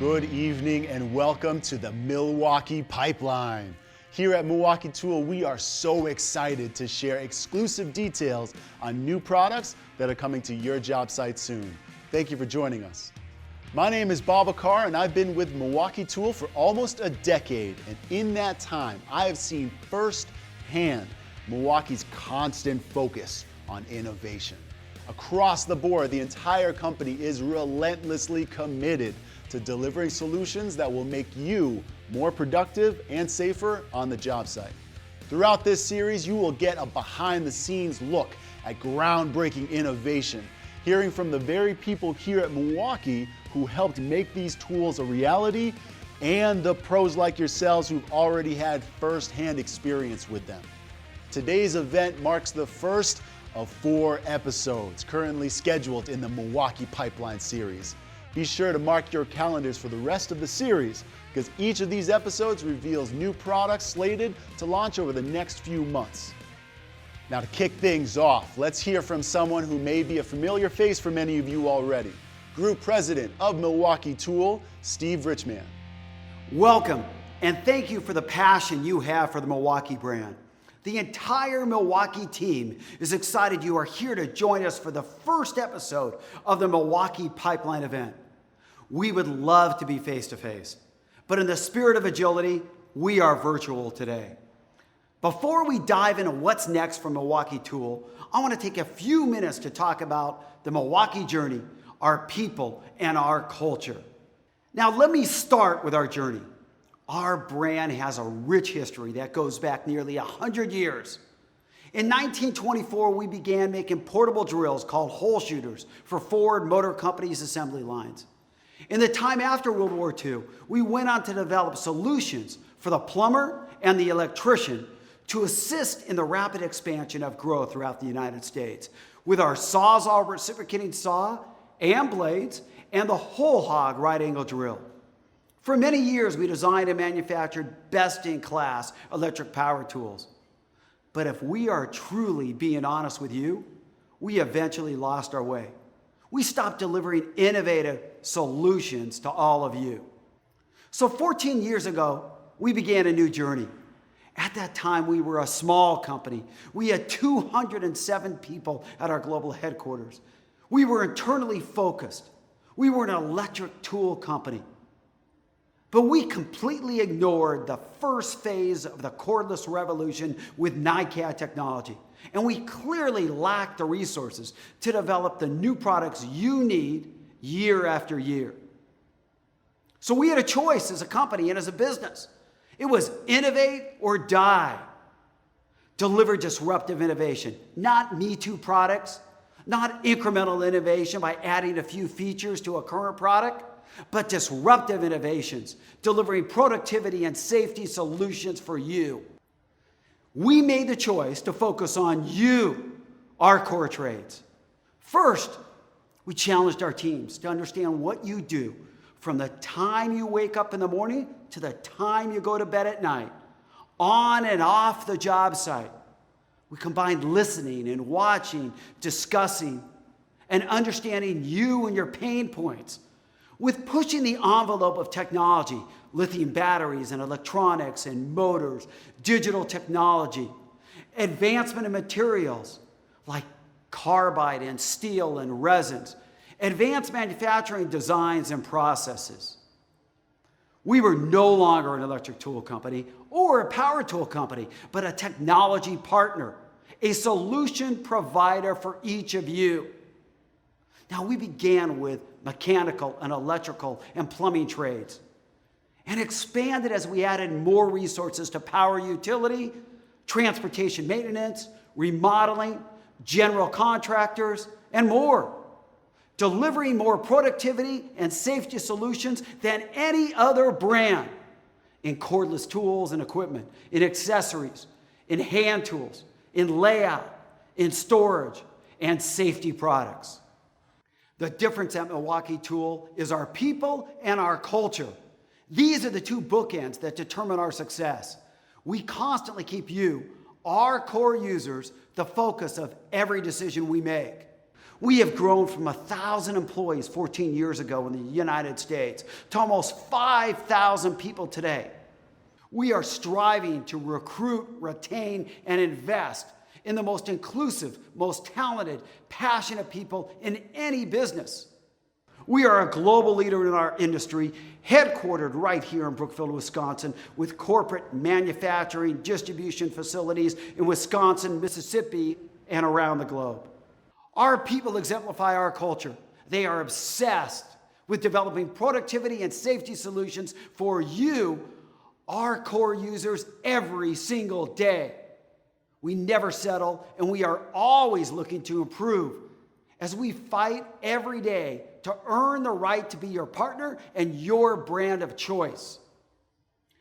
Good evening and welcome to the Milwaukee Pipeline. Here at Milwaukee Tool, we are so excited to share exclusive details on new products that are coming to your job site soon. Thank you for joining us. My name is Bob Carr and I've been with Milwaukee Tool for almost a decade. And in that time, I have seen firsthand Milwaukee's constant focus on innovation. Across the board, the entire company is relentlessly committed to delivering solutions that will make you more productive and safer on the job site. Throughout this series, you will get a behind-the-scenes look at groundbreaking innovation, hearing from the very people here at Milwaukee who helped make these tools a reality, and the pros like yourselves who've already had first-hand experience with them. Today's event marks the first of 4 episodes currently scheduled in the Milwaukee Pipeline series. Be sure to mark your calendars for the rest of the series because each of these episodes reveals new products slated to launch over the next few months. Now to kick things off, let's hear from someone who may be a familiar face for many of you already. Group President of Milwaukee Tool, Steve Richman. Welcome, and thank you for the passion you have for the Milwaukee brand. The entire Milwaukee team is excited you are here to join us for the first episode of the Milwaukee Pipeline event. We would love to be face-to-face, but in the spirit of agility, we are virtual today. Before we dive into what's next for Milwaukee Tool, I want to take a few minutes to talk about the Milwaukee journey, our people, and our culture. Now, let me start with our journey. Our brand has a rich history that goes back nearly 100 years. In 1924, we began making portable drills called hole shooters for Ford Motor Company's assembly lines. In the time after World War II, we went on to develop solutions for the plumber and the electrician to assist in the rapid expansion of growth throughout the United States with our SAWZALL reciprocating saw and blades and the whole hog right angle drill. For many years, we designed and manufactured best-in-class electric power tools. But if we are truly being honest with you, we eventually lost our way. We stopped delivering innovative solutions to all of you. So 14 years ago, we began a new journey. At that time, we were a small company. We had 207 people at our global headquarters. We were internally focused. We were an electric tool company. But we completely ignored the first phase of the cordless revolution with NiCad technology. And we clearly lacked the resources to develop the new products you need year after year. So we had a choice as a company and as a business. It was innovate or die. Deliver disruptive innovation, not me-too products, not incremental innovation by adding a few features to a current product, but disruptive innovations, delivering productivity and safety solutions for you. We made the choice to focus on you, our core trades. First, we challenged our teams to understand what you do from the time you wake up in the morning to the time you go to bed at night, on and off the job site. We combined listening and watching, discussing, and understanding you and your pain points with pushing the envelope of technology, lithium batteries and electronics and motors, digital technology, advancement in materials like carbide and steel and resins, advanced manufacturing designs and processes. We were no longer an electric tool company or a power tool company, but a technology partner, a solution provider for each of you. Now, we began with mechanical and electrical and plumbing trades and expanded as we added more resources to power utility, transportation maintenance, remodeling, general contractors, and more, delivering more productivity and safety solutions than any other brand in cordless tools and equipment, in accessories, in hand tools, in layout, in storage, and safety products. The difference at Milwaukee Tool is our people and our culture. These are the two bookends that determine our success. We constantly keep you, our core users, the focus of every decision we make. We have grown from 1,000 employees 14 years ago in the United States to almost 5,000 people today. We are striving to recruit, retain, and invest in the most inclusive, most talented, passionate people in any business. We are a global leader in our industry, headquartered right here in Brookfield, Wisconsin, with corporate manufacturing distribution facilities in Wisconsin, Mississippi, and around the globe. Our people exemplify our culture. They are obsessed with developing productivity and safety solutions for you, our core users, every single day. We never settle, and we are always looking to improve as we fight every day to earn the right to be your partner and your brand of choice.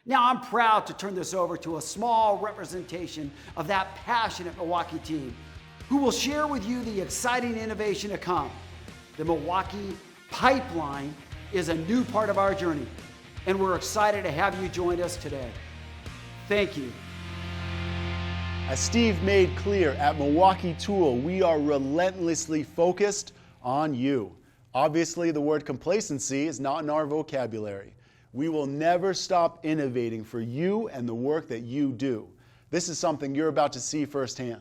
Now, I'm proud to turn this over to a small representation of that passionate Milwaukee team who will share with you the exciting innovation to come. The Milwaukee Pipeline is a new part of our journey, and we're excited to have you join us today. Thank you. As Steve made clear, at Milwaukee Tool, we are relentlessly focused on you. Obviously, the word complacency is not in our vocabulary. We will never stop innovating for you and the work that you do. This is something you're about to see firsthand.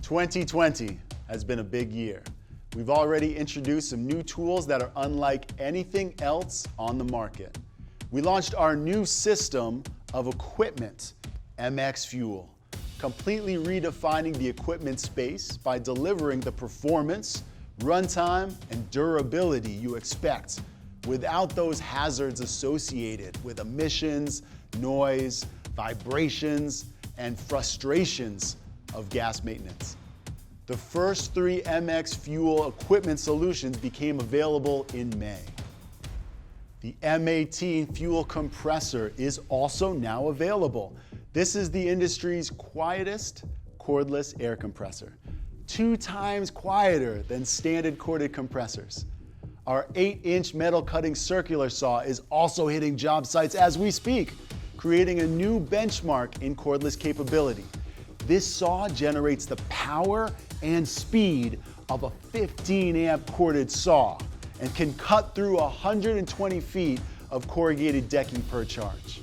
2020 has been a big year. We've already introduced some new tools that are unlike anything else on the market. We launched our new system of equipment, MX Fuel, completely redefining the equipment space by delivering the performance, runtime, and durability you expect without those hazards associated with emissions, noise, vibrations, and frustrations of gas maintenance. The first 3 MX Fuel equipment solutions became available in May. The M18 fuel compressor is also now available. This is the industry's quietest cordless air compressor, 2 times quieter than standard corded compressors. Our 8-inch metal cutting circular saw is also hitting job sites as we speak, creating a new benchmark in cordless capability. This saw generates the power and speed of a 15-amp corded saw and can cut through 120 feet of corrugated decking per charge.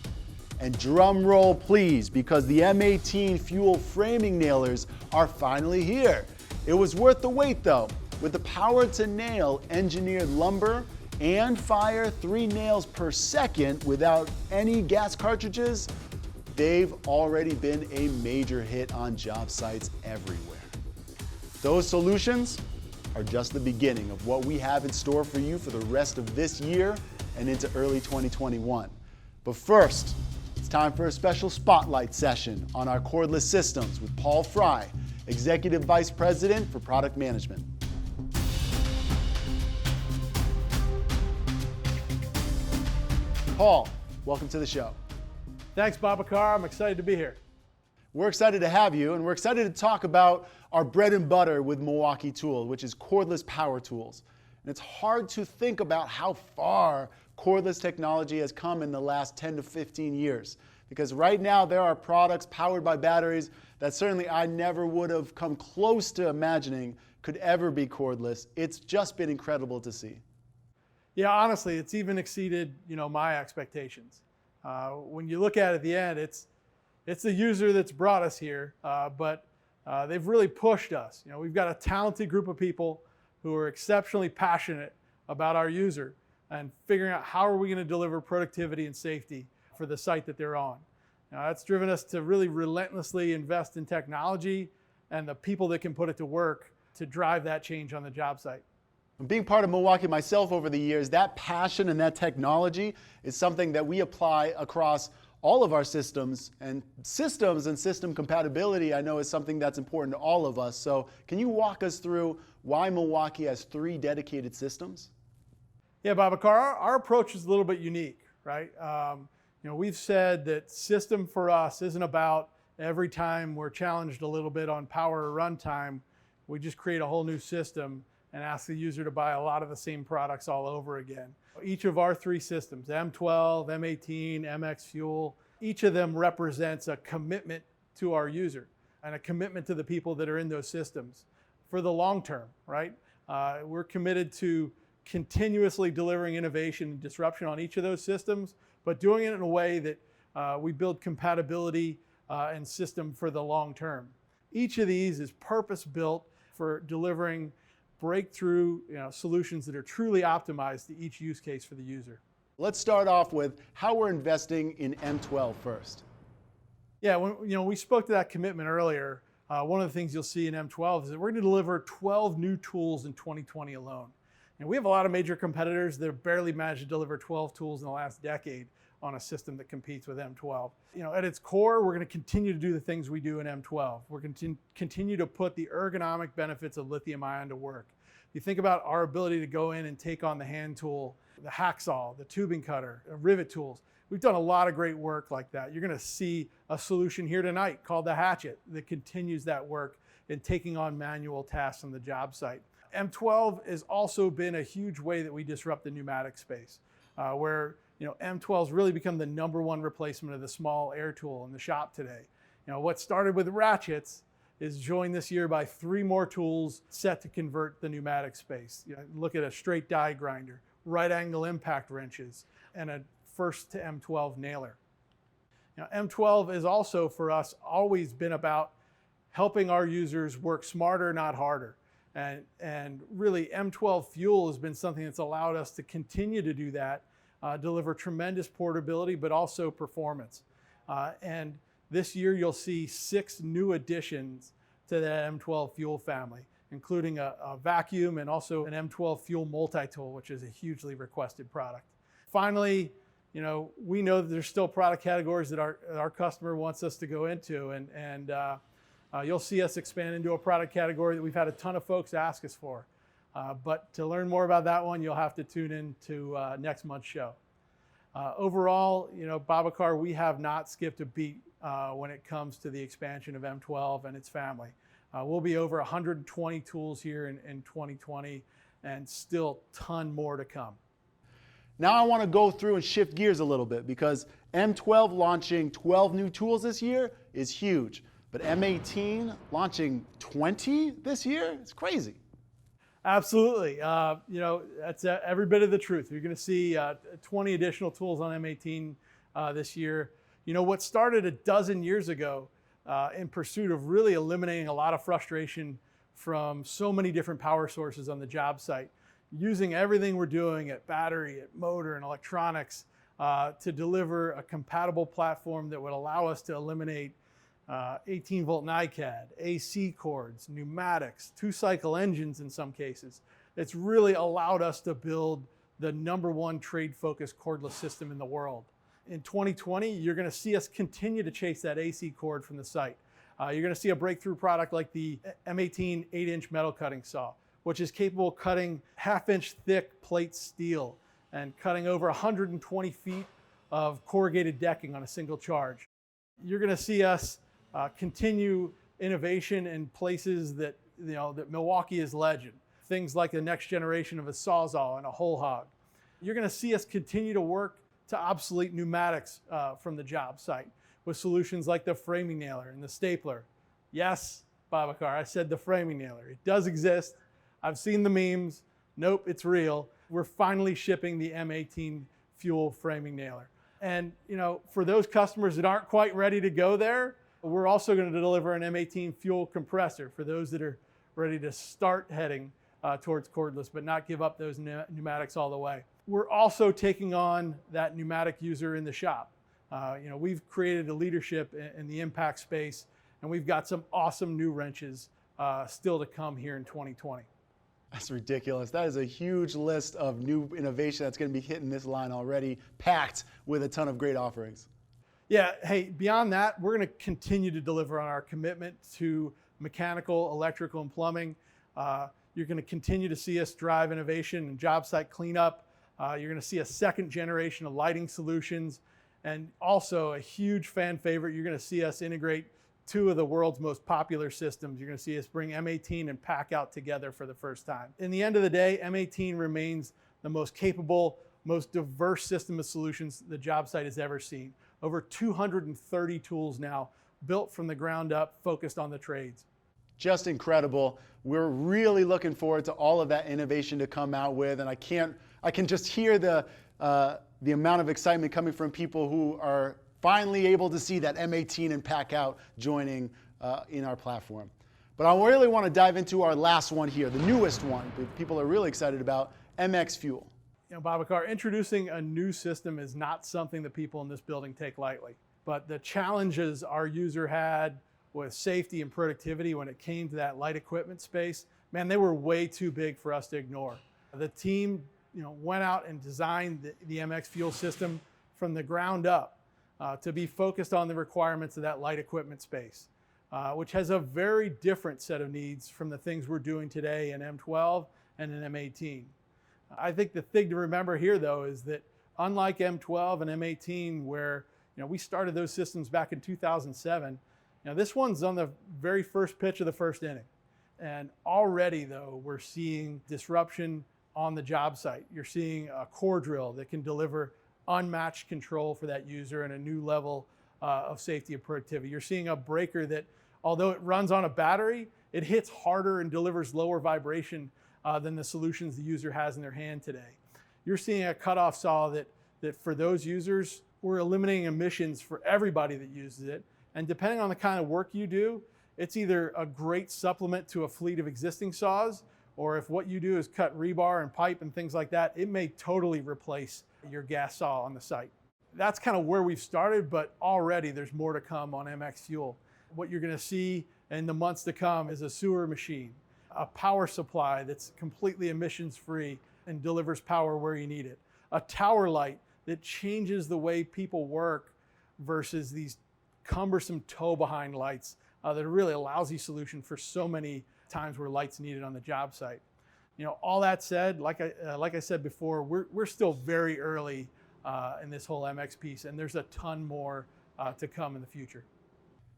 And drum roll please, because the M18 fuel framing nailers are finally here. It was worth the wait though. With the power to nail engineered lumber and fire 3 nails per second without any gas cartridges, they've already been a major hit on job sites everywhere. Those solutions are just the beginning of what we have in store for you for the rest of this year and into early 2021. But first, it's time for a special spotlight session on our cordless systems with Paul Fry, Executive Vice President for Product Management. Paul, welcome to the show. Thanks, Babacar. I'm excited to be here. We're excited to have you, and we're excited to talk about our bread and butter with Milwaukee Tool, which is cordless power tools. And it's hard to think about how far cordless technology has come in the last 10 to 15 years. Because right now there are products powered by batteries that certainly I never would have come close to imagining could ever be cordless. It's just been incredible to see. Yeah, honestly, it's even exceeded, my expectations. When you look at the end, it's the user that's brought us here, but they've really pushed us. We've got a talented group of people who are exceptionally passionate about our user and figuring out how are we going to deliver productivity and safety for the site that they're on. That's driven us to really relentlessly invest in technology and the people that can put it to work to drive that change on the job site. Being part of Milwaukee myself over the years, that passion and that technology is something that we apply across all of our systems, and system compatibility I know is something that's important to all of us. So can you walk us through why Milwaukee has 3 dedicated systems? Yeah, Babacar, our approach is a little bit unique, right? We've said that system for us isn't about every time we're challenged a little bit on power or runtime, we just create a whole new system and ask the user to buy a lot of the same products all over again. Each of our 3 systems, M12, M18, MX Fuel, each of them represents a commitment to our user and a commitment to the people that are in those systems. for the long term, right? We're committed to continuously delivering innovation and disruption on each of those systems, but doing it in a way that we build compatibility and system for the long term. Each of these is purpose-built for delivering breakthrough solutions that are truly optimized to each use case for the user. Let's start off with how we're investing in M12 first. Yeah, when we spoke to that commitment earlier, one of the things you'll see in M12 is that we're going to deliver 12 new tools in 2020 alone. And we have a lot of major competitors that have barely managed to deliver 12 tools in the last decade on a system that competes with M12. At its core, we're going to continue to do the things we do in M12. We're going to continue to put the ergonomic benefits of lithium ion to work. You think about our ability to go in and take on the hand tool, the hacksaw, the tubing cutter, rivet tools. We've done a lot of great work like that. You're going to see a solution here tonight called the Hatchet that continues that work in taking on manual tasks on the job site. M12 has also been a huge way that we disrupt the pneumatic space, where M12's really become the #1 replacement of the small air tool in the shop today. What started with ratchets is joined this year by 3 more tools set to convert the pneumatic space. Look at a straight die grinder, right angle impact wrenches, and a first to M12 nailer. M12 is also for us always been about helping our users work smarter, not harder. And really M12 fuel has been something that's allowed us to continue to do that, deliver tremendous portability, but also performance. And this year you'll see 6 new additions to that M12 fuel family, including a vacuum and also an M12 fuel multi-tool, which is a hugely requested product. Finally, we know that there's still product categories that our customer wants us to go into, and you'll see us expand into a product category that we've had a ton of folks ask us for. But to learn more about that one, you'll have to tune in to next month's show. Overall, Babacar, we have not skipped a beat when it comes to the expansion of M12 and its family. We'll be over 120 tools here in 2020, and still a ton more to come. Now I want to go through and shift gears a little bit, because M12 launching 12 new tools this year is huge. But M18 launching 20 this year, it's crazy. Absolutely. That's every bit of the truth. You're going to see 20 additional tools on M18 this year. What started a dozen years ago in pursuit of really eliminating a lot of frustration from so many different power sources on the job site, using everything we're doing at battery, at motor, and electronics to deliver a compatible platform that would allow us to eliminate 18-volt NiCad, AC cords, pneumatics, 2-cycle engines in some cases. It's really allowed us to build the #1 trade-focused cordless system in the world. In 2020, you're going to see us continue to chase that AC cord from the site. You're going to see a breakthrough product like the M18 8-inch metal cutting saw, which is capable of cutting 1/2-inch thick plate steel and cutting over 120 feet of corrugated decking on a single charge. You're going to see us continue innovation in places that that Milwaukee is legend. Things like the next generation of a SAWZALL and a whole hog. You're going to see us continue to work to obsolete pneumatics from the job site with solutions like the framing nailer and the stapler. Yes, Babacar, I said the framing nailer. It does exist. I've seen the memes. Nope, it's real. We're finally shipping the M18 fuel framing nailer. And for those customers that aren't quite ready to go there, we're also going to deliver an M18 fuel compressor for those that are ready to start heading towards cordless, but not give up those pneumatics all the way. We're also taking on that pneumatic user in the shop. We've created a leadership in the impact space, and we've got some awesome new wrenches still to come here in 2020. That's ridiculous. That is a huge list of new innovation that's going to be hitting this line already, packed with a ton of great offerings. Yeah, hey, beyond that, we're going to continue to deliver on our commitment to mechanical, electrical, and plumbing. You're going to continue to see us drive innovation and job site cleanup. You're going to see a second generation of lighting solutions, and also a huge fan favorite, you're going to see us integrate two of the world's most popular systems. You're going to see us bring M18 and PACKOUT together for the first time. In the end of the day, M18 remains the most capable, most diverse system of solutions the job site has ever seen. Over 230 tools now built from the ground up, focused on the trades. just incredible. We're really looking forward to all of that innovation to come out with, and I can just hear the amount of excitement coming from people who are finally able to see that M18 and PACKOUT joining in our platform. But I really want to dive into our last one here, the newest one that people are really excited about, MX Fuel. You know, Babacar, introducing a new system is not something that people in this building take lightly. But the challenges our user had with safety and productivity when it came to that light equipment space, man, they were way too big for us to ignore. The team, went out and designed the MX Fuel system from the ground up to be focused on the requirements of that light equipment space, which has a very different set of needs from the things we're doing today in M12 and in M18. I think the thing to remember here, though, is that unlike M12 and M18, where we started those systems back in 2007, this one's on the very first pitch of the first inning. And already, though, we're seeing disruption on the job site. You're seeing a core drill that can deliver unmatched control for that user and a new level of safety and productivity. You're seeing a breaker that, although it runs on a battery, it hits harder and delivers lower vibration than the solutions the user has in their hand today. You're seeing a cutoff saw that for those users, we're eliminating emissions for everybody that uses it. And depending on the kind of work you do, it's either a great supplement to a fleet of existing saws, or if what you do is cut rebar and pipe and things like that, it may totally replace your gas saw on the site. That's kind of where we've started, but already there's more to come on MX Fuel. What you're gonna see in the months to come is a sewer machine, a power supply that's completely emissions-free and delivers power where you need it, a tower light that changes the way people work versus these cumbersome tow-behind lights that are really a lousy solution for so many times where light's needed on the job site. All that said, like I said before, we're still very early in this whole MX piece, and there's a ton more to come in the future.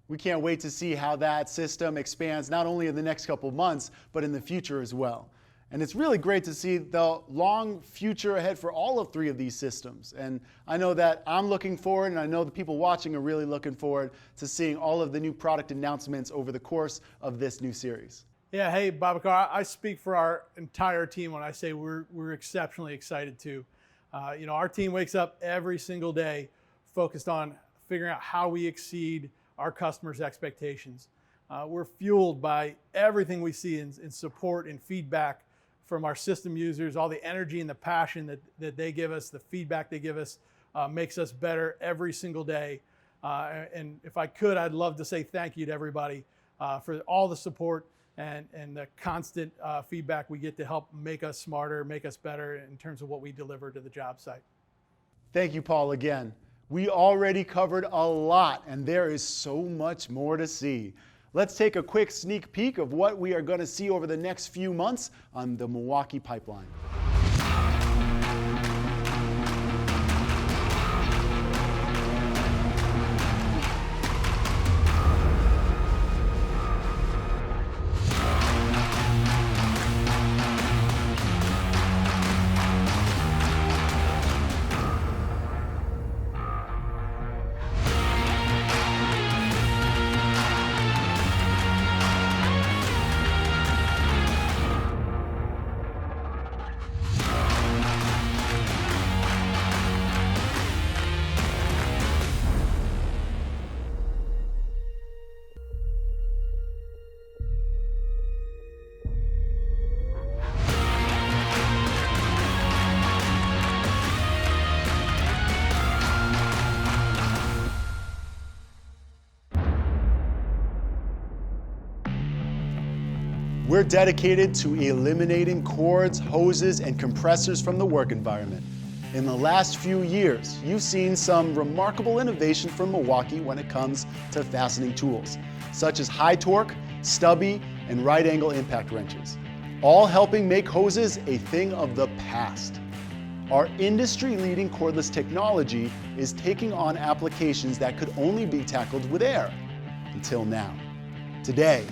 We can't wait to see how that system expands not only in the next couple months, but in the future as well. And it's really great to see the long future ahead for all of three of these systems. And I know that I'm looking forward, and I know the people watching are really looking forward to seeing all of the new product announcements over the course of this new series. Yeah, hey, Babacar, I speak for our entire team when I say we're exceptionally excited too. Our team wakes up every single day focused on figuring out how we exceed our customers' expectations. We're fueled by everything we see in support and feedback from our system users. All the energy and the passion that they give us, the feedback they give us, makes us better every single day. And if I could, I'd love to say thank you to everybody for all the support and the constant feedback we get to help make us smarter, make us better in terms of what we deliver to the job site. Thank you, Paul, again. We already covered a lot, and there is so much more to see. Let's take a quick sneak peek of what we are going to see over the next few months on the Milwaukee Pipeline. We're dedicated to eliminating cords, hoses, and compressors from the work environment. In the last few years, you've seen some remarkable innovation from Milwaukee when it comes to fastening tools, such as high torque, stubby, and right angle impact wrenches, all helping make hoses a thing of the past. Our industry-leading cordless technology is taking on applications that could only be tackled with air, until now. Today,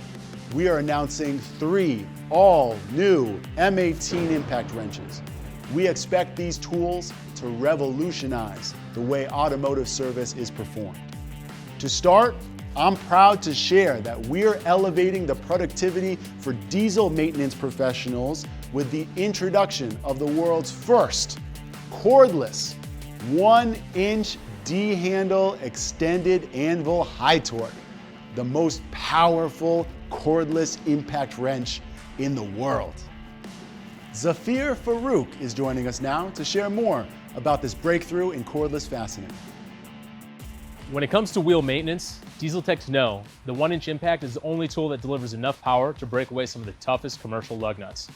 we are announcing 3 all-new M18 Impact Wrenches. We expect these tools to revolutionize the way automotive service is performed. To start, I'm proud to share that we're elevating the productivity for diesel maintenance professionals with the introduction of the world's first cordless 1-inch D-handle extended anvil high torque, the most powerful cordless impact wrench in the world. Zafir Farouk is joining us now to share more about this breakthrough in cordless fastening. When it comes to wheel maintenance, diesel techs know the 1-inch impact is the only tool that delivers enough power to break away some of the toughest commercial lug nuts.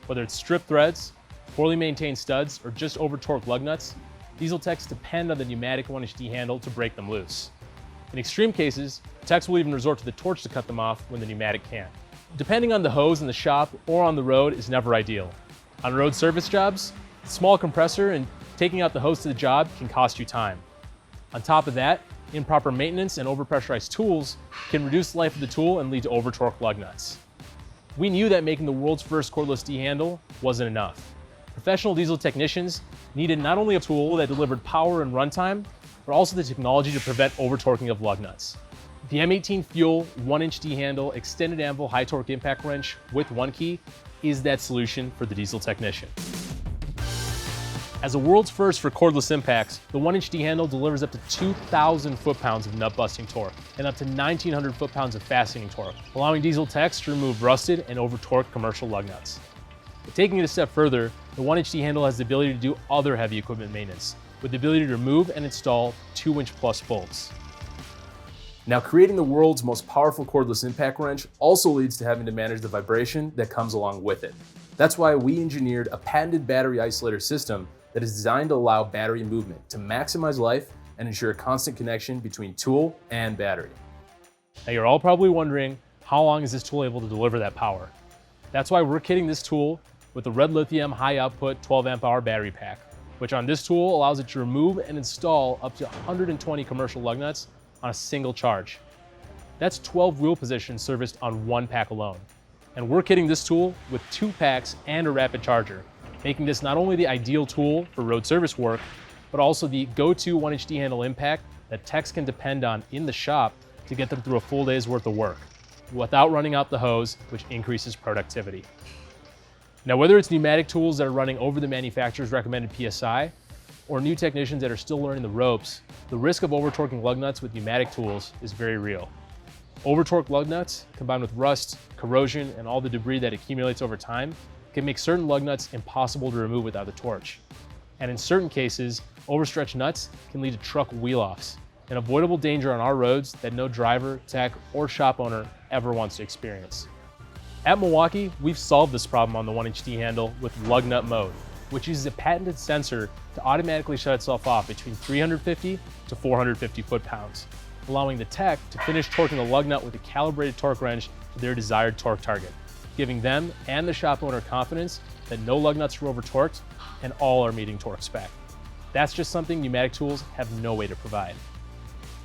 Whether it's stripped threads, poorly maintained studs, or just over-torqued lug nuts, diesel techs depend on the pneumatic 1-inch D-handle to break them loose. In extreme cases, techs will even resort to the torch to cut them off when the pneumatic can't. Depending on the hose in the shop or on the road is never ideal. On road service jobs, a small compressor and taking out the hose to the job can cost you time. On top of that, improper maintenance and overpressurized tools can reduce the life of the tool and lead to over-torqued lug nuts. We knew that making the world's first cordless D-handle wasn't enough. Professional diesel technicians needed not only a tool that delivered power and runtime, but also the technology to prevent over-torquing of lug nuts. The M18 Fuel 1-inch D-handle extended anvil high torque impact wrench with 1 key is that solution for the diesel technician. As a world's first for cordless impacts, the 1-inch D-handle delivers up to 2,000 foot-pounds of nut-busting torque and up to 1,900 foot-pounds of fastening torque, allowing diesel techs to remove rusted and over-torqued commercial lug nuts. But taking it a step further, the 1-inch D-handle has the ability to do other heavy equipment maintenance, with the ability to remove and install 2-inch plus bolts. Now, creating the world's most powerful cordless impact wrench also leads to having to manage the vibration that comes along with it. That's why we engineered a patented battery isolator system that is designed to allow battery movement to maximize life and ensure a constant connection between tool and battery. Now, you're all probably wondering, how long is this tool able to deliver that power? That's why we're kitting this tool with the red lithium high output 12 amp hour battery pack, which on this tool allows it to remove and install up to 120 commercial lug nuts on a single charge. That's 12 wheel positions serviced on 1 pack alone. And we're kitting this tool with 2 packs and a rapid charger, making this not only the ideal tool for road service work, but also the go-to 1-inch D-handle impact that techs can depend on in the shop to get them through a full day's worth of work, without running out the hose, which increases productivity. Now, whether it's pneumatic tools that are running over the manufacturer's recommended PSI, or new technicians that are still learning the ropes, the risk of over-torquing lug nuts with pneumatic tools is very real. Over-torqued lug nuts, combined with rust, corrosion, and all the debris that accumulates over time, can make certain lug nuts impossible to remove without a torch. And in certain cases, overstretched nuts can lead to truck wheel-offs, an avoidable danger on our roads that no driver, tech, or shop owner ever wants to experience. At Milwaukee, we've solved this problem on the 1-inch D-handle with lug nut mode, which uses a patented sensor to automatically shut itself off between 350 to 450 foot-pounds, allowing the tech to finish torquing the lug nut with a calibrated torque wrench to their desired torque target, giving them and the shop owner confidence that no lug nuts are over-torqued and all are meeting torque spec. That's just something pneumatic tools have no way to provide.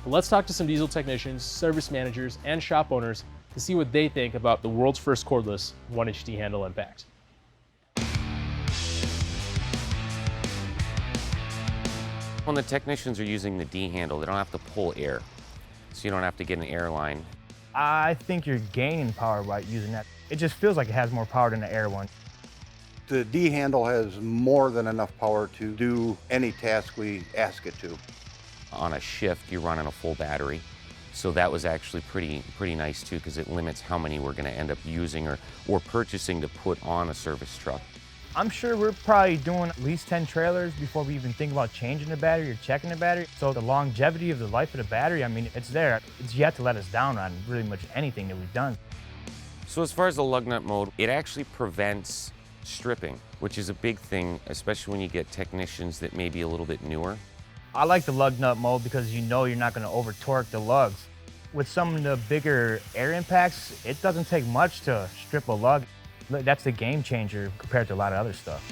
But let's talk to some diesel technicians, service managers, and shop owners to see what they think about the world's first cordless 1-inch D-handle impact. When the technicians are using the D-handle, they don't have to pull air, so you don't have to get an air line. I think you're gaining power by using that. It just feels like it has more power than the air one. The D-handle has more than enough power to do any task we ask it to. On a shift, you're running a full battery, so that was actually pretty nice too, because it limits how many we're going to end up using or purchasing to put on a service truck. I'm sure we're probably doing at least 10 trailers before we even think about changing the battery or checking the battery. So the longevity of the life of the battery, I mean, it's there. It's yet to let us down on really much anything that we've done. So as far as the lug nut mode, it actually prevents stripping, which is a big thing, especially when you get technicians that may be a little bit newer. I like the lug nut mode because you know you're not going to over torque the lugs. With some of the bigger air impacts, it doesn't take much to strip a lug. That's the game changer compared to a lot of other stuff.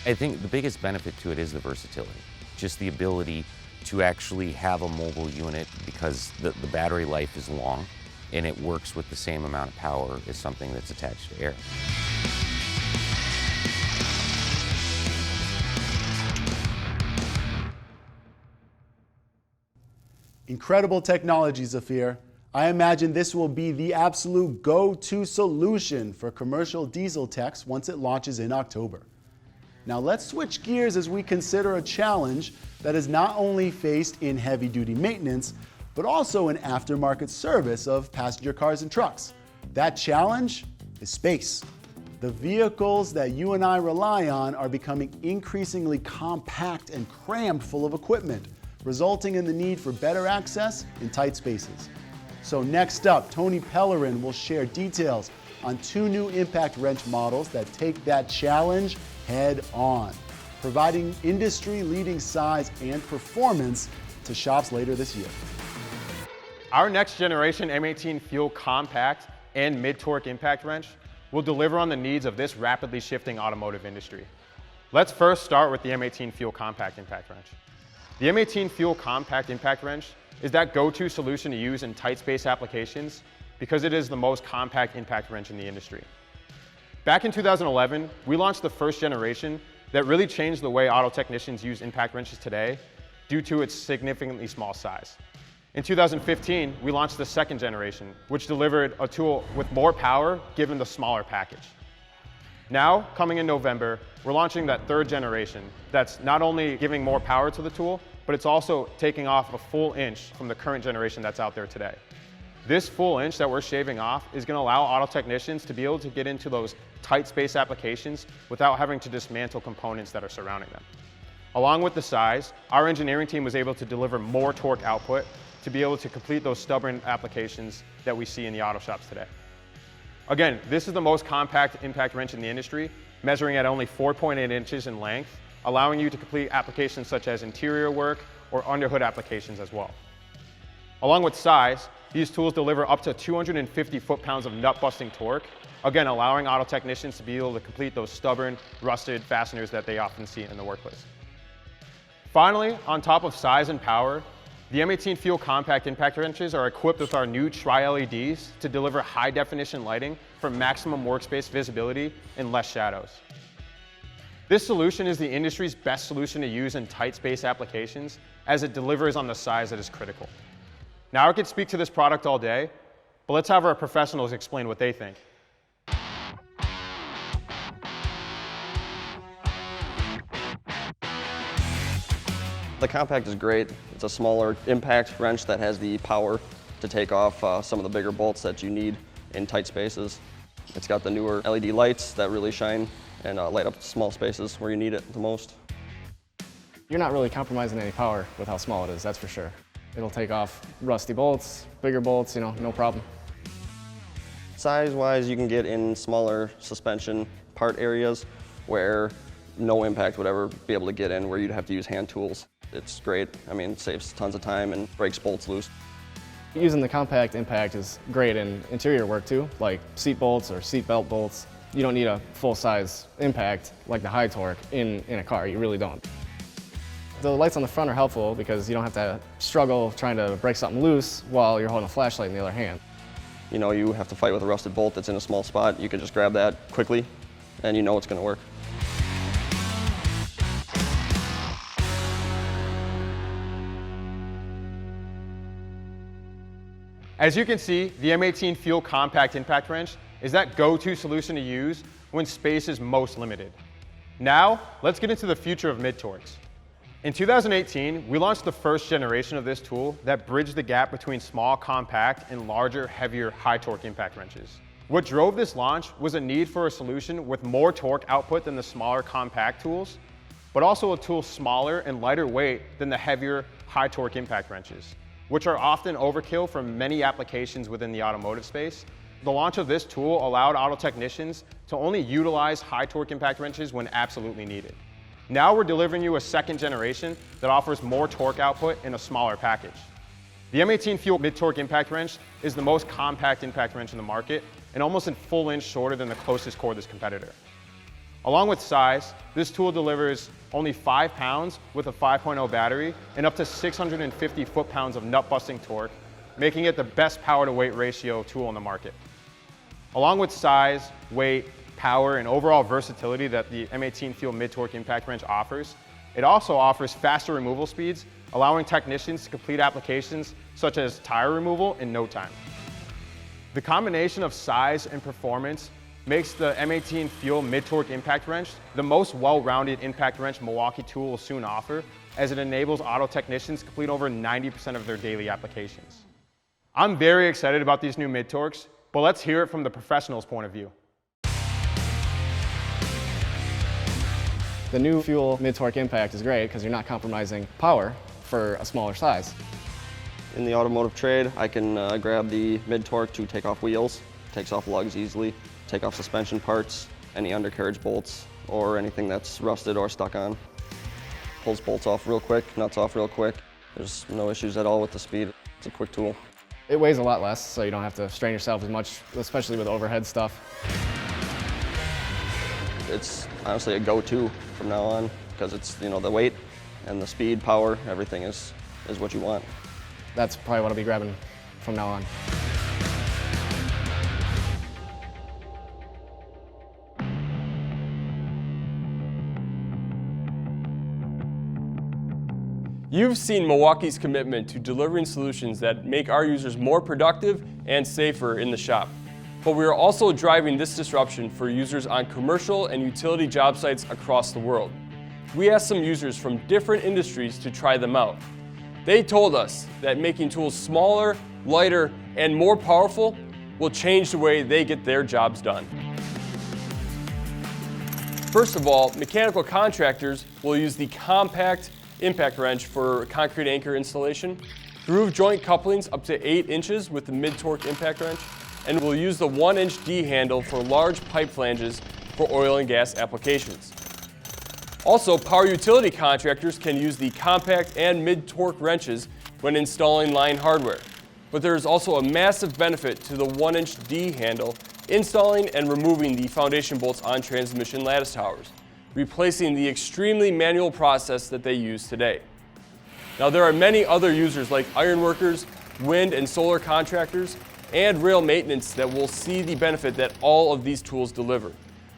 I think the biggest benefit to it is the versatility. Just the ability to actually have a mobile unit, because the battery life is long and it works with the same amount of power as something that's attached to air. Incredible technology, Zafir. I imagine this will be the absolute go-to solution for commercial diesel techs once it launches in October. Now let's switch gears as we consider a challenge that is not only faced in heavy-duty maintenance, but also in aftermarket service of passenger cars and trucks. That challenge is space. The vehicles that you and I rely on are becoming increasingly compact and crammed full of equipment, resulting in the need for better access in tight spaces. So next up, Tony Pellerin will share details on 2 new impact wrench models that take that challenge head on, providing industry-leading size and performance to shops later this year. Our next generation M18 Fuel Compact and Mid-Torque Impact Wrench will deliver on the needs of this rapidly shifting automotive industry. Let's first start with the M18 Fuel Compact Impact Wrench. The M18 Fuel Compact Impact Wrench is that go-to solution to use in tight space applications because it is the most compact impact wrench in the industry. Back in 2011, we launched the first generation that really changed the way auto technicians use impact wrenches today due to its significantly small size. In 2015, we launched the second generation, which delivered a tool with more power given the smaller package. Now, coming in November, we're launching that third generation that's not only giving more power to the tool, but it's also taking off a full inch from the current generation that's out there today. This full inch that we're shaving off is going to allow auto technicians to be able to get into those tight space applications without having to dismantle components that are surrounding them. Along with the size, our engineering team was able to deliver more torque output to be able to complete those stubborn applications that we see in the auto shops today. Again, this is the most compact impact wrench in the industry, measuring at only 4.8 inches in length, allowing you to complete applications such as interior work or underhood applications as well. Along with size, these tools deliver up to 250 foot-pounds of nut-busting torque, again allowing auto technicians to be able to complete those stubborn, rusted fasteners that they often see in the workplace. Finally, on top of size and power, the M18 Fuel Compact Impact Wrenches are equipped with our new Tri-LEDs to deliver high-definition lighting for maximum workspace visibility and less shadows. This solution is the industry's best solution to use in tight space applications as it delivers on the size that is critical. Now I could speak to this product all day, but let's have our professionals explain what they think. The Compact is great. It's a smaller impact wrench that has the power to take off some of the bigger bolts that you need in tight spaces. It's got the newer LED lights that really shine and light up small spaces where you need it the most. You're not really compromising any power with how small it is, that's for sure. It'll take off rusty bolts, bigger bolts, no problem. Size-wise, you can get in smaller suspension part areas where no impact would ever be able to get in, where you'd have to use hand tools. It's great. I mean, it saves tons of time and breaks bolts loose. Using the Compact Impact is great in interior work too, like seat bolts or seat belt bolts. You don't need a full-size impact like the high torque in a car, you really don't. The lights on the front are helpful because you don't have to struggle trying to break something loose while you're holding a flashlight in the other hand. You have to fight with a rusted bolt that's in a small spot. You can just grab that quickly and you know it's going to work. As you can see, the M18 Fuel Compact Impact Wrench is that go-to solution to use when space is most limited. Now, let's get into the future of mid-torques. In 2018, we launched the first generation of this tool that bridged the gap between small, compact, and larger, heavier, high-torque impact wrenches. What drove this launch was a need for a solution with more torque output than the smaller, compact tools, but also a tool smaller and lighter weight than the heavier, high-torque impact wrenches, which are often overkill for many applications within the automotive space. The launch of this tool allowed auto technicians to only utilize high torque impact wrenches when absolutely needed. Now we're delivering you a second generation that offers more torque output in a smaller package. The M18 Fuel Mid-Torque Impact Wrench is the most compact impact wrench in the market and almost a full inch shorter than the closest cordless competitor. Along with size, this tool delivers only 5 pounds with a 5.0 battery and up to 650 foot-pounds of nut-busting torque, making it the best power-to-weight ratio tool on the market. Along with size, weight, power, and overall versatility that the M18 Fuel Mid-Torque Impact Wrench offers, It also offers faster removal speeds, allowing technicians to complete applications such as tire removal in no time. The combination of size and performance makes the M18 Fuel Mid-Torque Impact Wrench the most well-rounded impact wrench Milwaukee Tool will soon offer, as it enables auto technicians to complete over 90% of their daily applications. I'm very excited about these new mid-torques, but let's hear it from the professional's point of view. The new Fuel Mid-Torque Impact is great because you're not compromising power for a smaller size. In the automotive trade, I can grab the mid-torque to take off wheels, takes off lugs easily, take off suspension parts, any undercarriage bolts, or anything that's rusted or stuck on. Pulls bolts off real quick, nuts off real quick. There's no issues at all with the speed. It's a quick tool. It weighs a lot less, so you don't have to strain yourself as much, especially with overhead stuff. It's honestly a go-to from now on, because it's, the weight and the speed, power, everything is what you want. That's probably what I'll be grabbing from now on. You've seen Milwaukee's commitment to delivering solutions that make our users more productive and safer in the shop. But we are also driving this disruption for users on commercial and utility job sites across the world. We asked some users from different industries to try them out. They told us that making tools smaller, lighter, and more powerful will change the way they get their jobs done. First of all, mechanical contractors will use the compact impact wrench for concrete anchor installation, groove joint couplings up to 8 inches with the mid-torque impact wrench, and will use the 1-inch D handle for large pipe flanges for oil and gas applications. Also, power utility contractors can use the compact and mid-torque wrenches when installing line hardware. But there is also a massive benefit to the 1-inch D handle installing and removing the foundation bolts on transmission lattice towers, replacing the extremely manual process that they use today. Now, there are many other users like ironworkers, wind and solar contractors, and rail maintenance that will see the benefit that all of these tools deliver.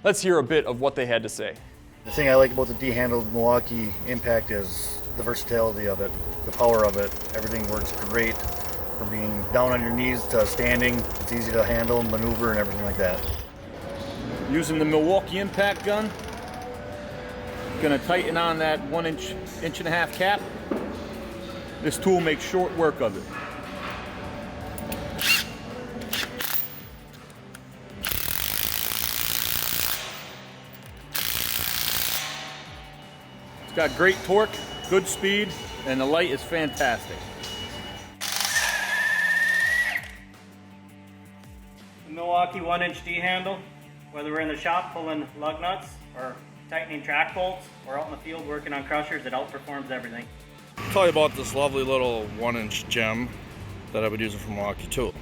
Let's hear a bit of what they had to say. The thing I like about the D-handled Milwaukee Impact is the versatility of it, the power of it. Everything works great from being down on your knees to standing. It's easy to handle and maneuver and everything like that. Using the Milwaukee Impact gun, gonna tighten on that 1-inch, 1.5-inch cap. This tool makes short work of it. It's got great torque, good speed, and the light is fantastic. The Milwaukee 1-inch D handle, whether we're in the shop pulling lug nuts or tightening track bolts or out in the field working on crushers, it outperforms everything. I'll tell you about this lovely little 1-inch gem that I've been using from Milwaukee Tool.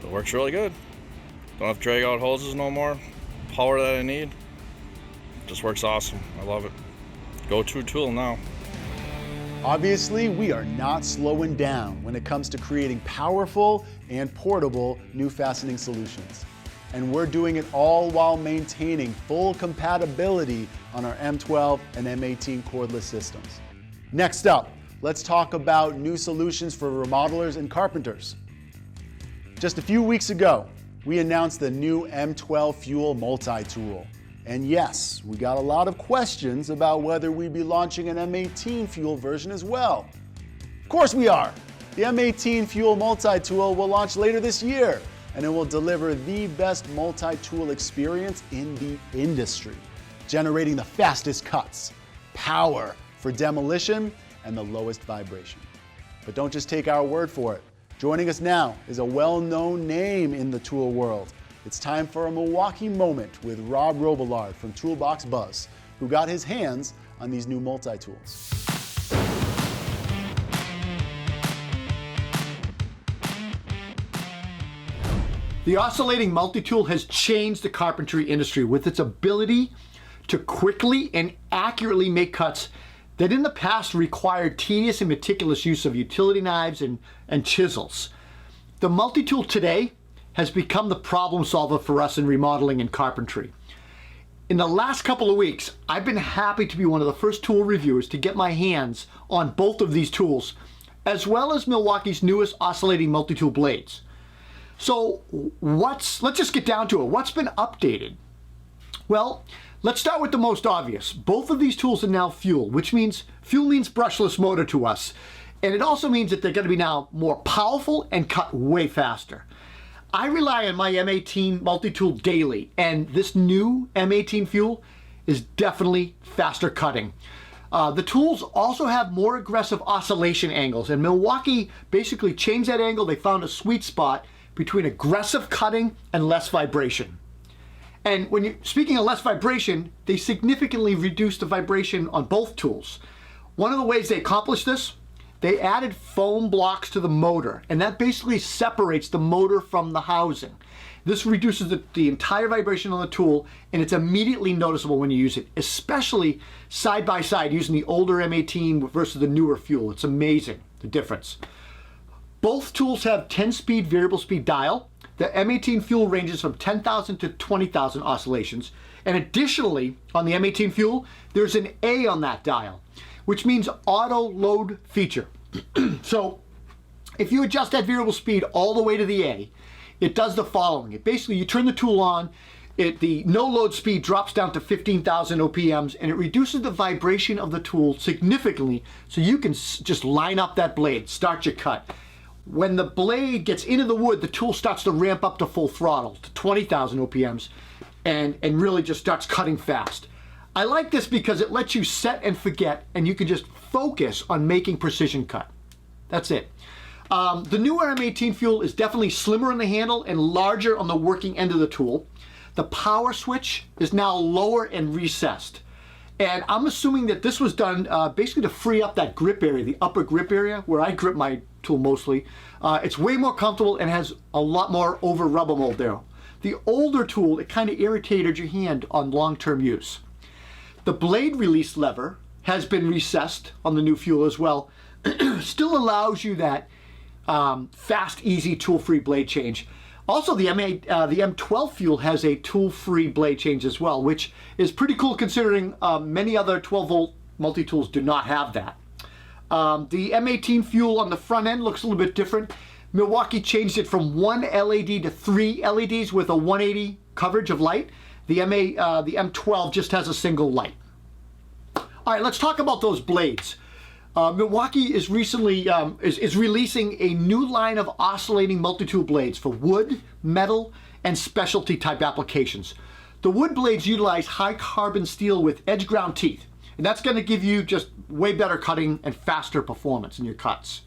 It works really good. Don't have to drag out hoses no more. Power that I need. Just works awesome. I love it. Go-to tool now. Obviously, we are not slowing down when it comes to creating powerful and portable new fastening solutions. And we're doing it all while maintaining full compatibility on our M12 and M18 cordless systems. Next up, let's talk about new solutions for remodelers and carpenters. Just a few weeks ago, we announced the new M12 Fuel multi-tool. And yes, we got a lot of questions about whether we'd be launching an M18 Fuel version as well. Of course we are! The M18 Fuel multi-tool will launch later this year, and it will deliver the best multi-tool experience in the industry, generating the fastest cuts, power for demolition, and the lowest vibration. But don't just take our word for it. Joining us now is a well-known name in the tool world. It's time for a Milwaukee moment with Rob Robillard from Toolbox Buzz, who got his hands on these new multi-tools. The oscillating multi-tool has changed the carpentry industry with its ability to quickly and accurately make cuts that in the past required tedious and meticulous use of utility knives and chisels. The multi-tool today has become the problem solver for us in remodeling and carpentry. In the last couple of weeks, I've been happy to be one of the first tool reviewers to get my hands on both of these tools, as well as Milwaukee's newest oscillating multi-tool blades. So let's just get down to it. What's been updated? Well, let's start with the most obvious. Both of these tools are now fuel, which means fuel means brushless motor to us. And it also means that they're going to be now more powerful and cut way faster. I rely on my M18 multi-tool daily, and this new M18 fuel is definitely faster cutting. The tools also have more aggressive oscillation angles, and Milwaukee basically changed that angle. They found a sweet spot between aggressive cutting and less vibration. And when you're speaking of less vibration, they significantly reduced the vibration on both tools. One of the ways they accomplished this, they added foam blocks to the motor, and that basically separates the motor from the housing. This reduces the entire vibration on the tool, and it's immediately noticeable when you use it, especially side by side using the older M18 versus the newer fuel. It's amazing, the difference. Both tools have 10-speed variable speed dial. The M18 fuel ranges from 10,000 to 20,000 oscillations. And additionally, on the M18 fuel, there's an A on that dial, which means auto load feature. So if you adjust that variable speed all the way to the A, it does the following. It basically, you turn the tool on, the no load speed drops down to 15,000 OPMs, and it reduces the vibration of the tool significantly so you can just line up that blade, start your cut. When the blade gets into the wood, the tool starts to ramp up to full throttle to 20,000 OPMs and really just starts cutting fast. I like this because it lets you set and forget, and you can just focus on making precision cut. That's it. The newer M18 fuel is definitely slimmer on the handle and larger on the working end of the tool. The power switch is now lower and recessed. And I'm assuming that this was done basically to free up that grip area, the upper grip area, where I grip my tool mostly. It's way more comfortable and has a lot more over rubber mold there. The older tool, it kind of irritated your hand on long-term use. The blade release lever has been recessed on the new fuel as well. Still allows you that fast, easy, tool-free blade change. Also, the M12 fuel has a tool-free blade change as well, which is pretty cool considering many other 12-volt multi-tools do not have that. The M18 fuel on the front end looks a little bit different. Milwaukee changed it from 1 LED to 3 LEDs with a 180 coverage of light. The M12 just has a single light. All right, let's talk about those blades. Milwaukee is recently is releasing a new line of oscillating multi-tool blades for wood, metal, and specialty type applications. The wood blades utilize high carbon steel with edge ground teeth, and that's going to give you just way better cutting and faster performance in your cuts.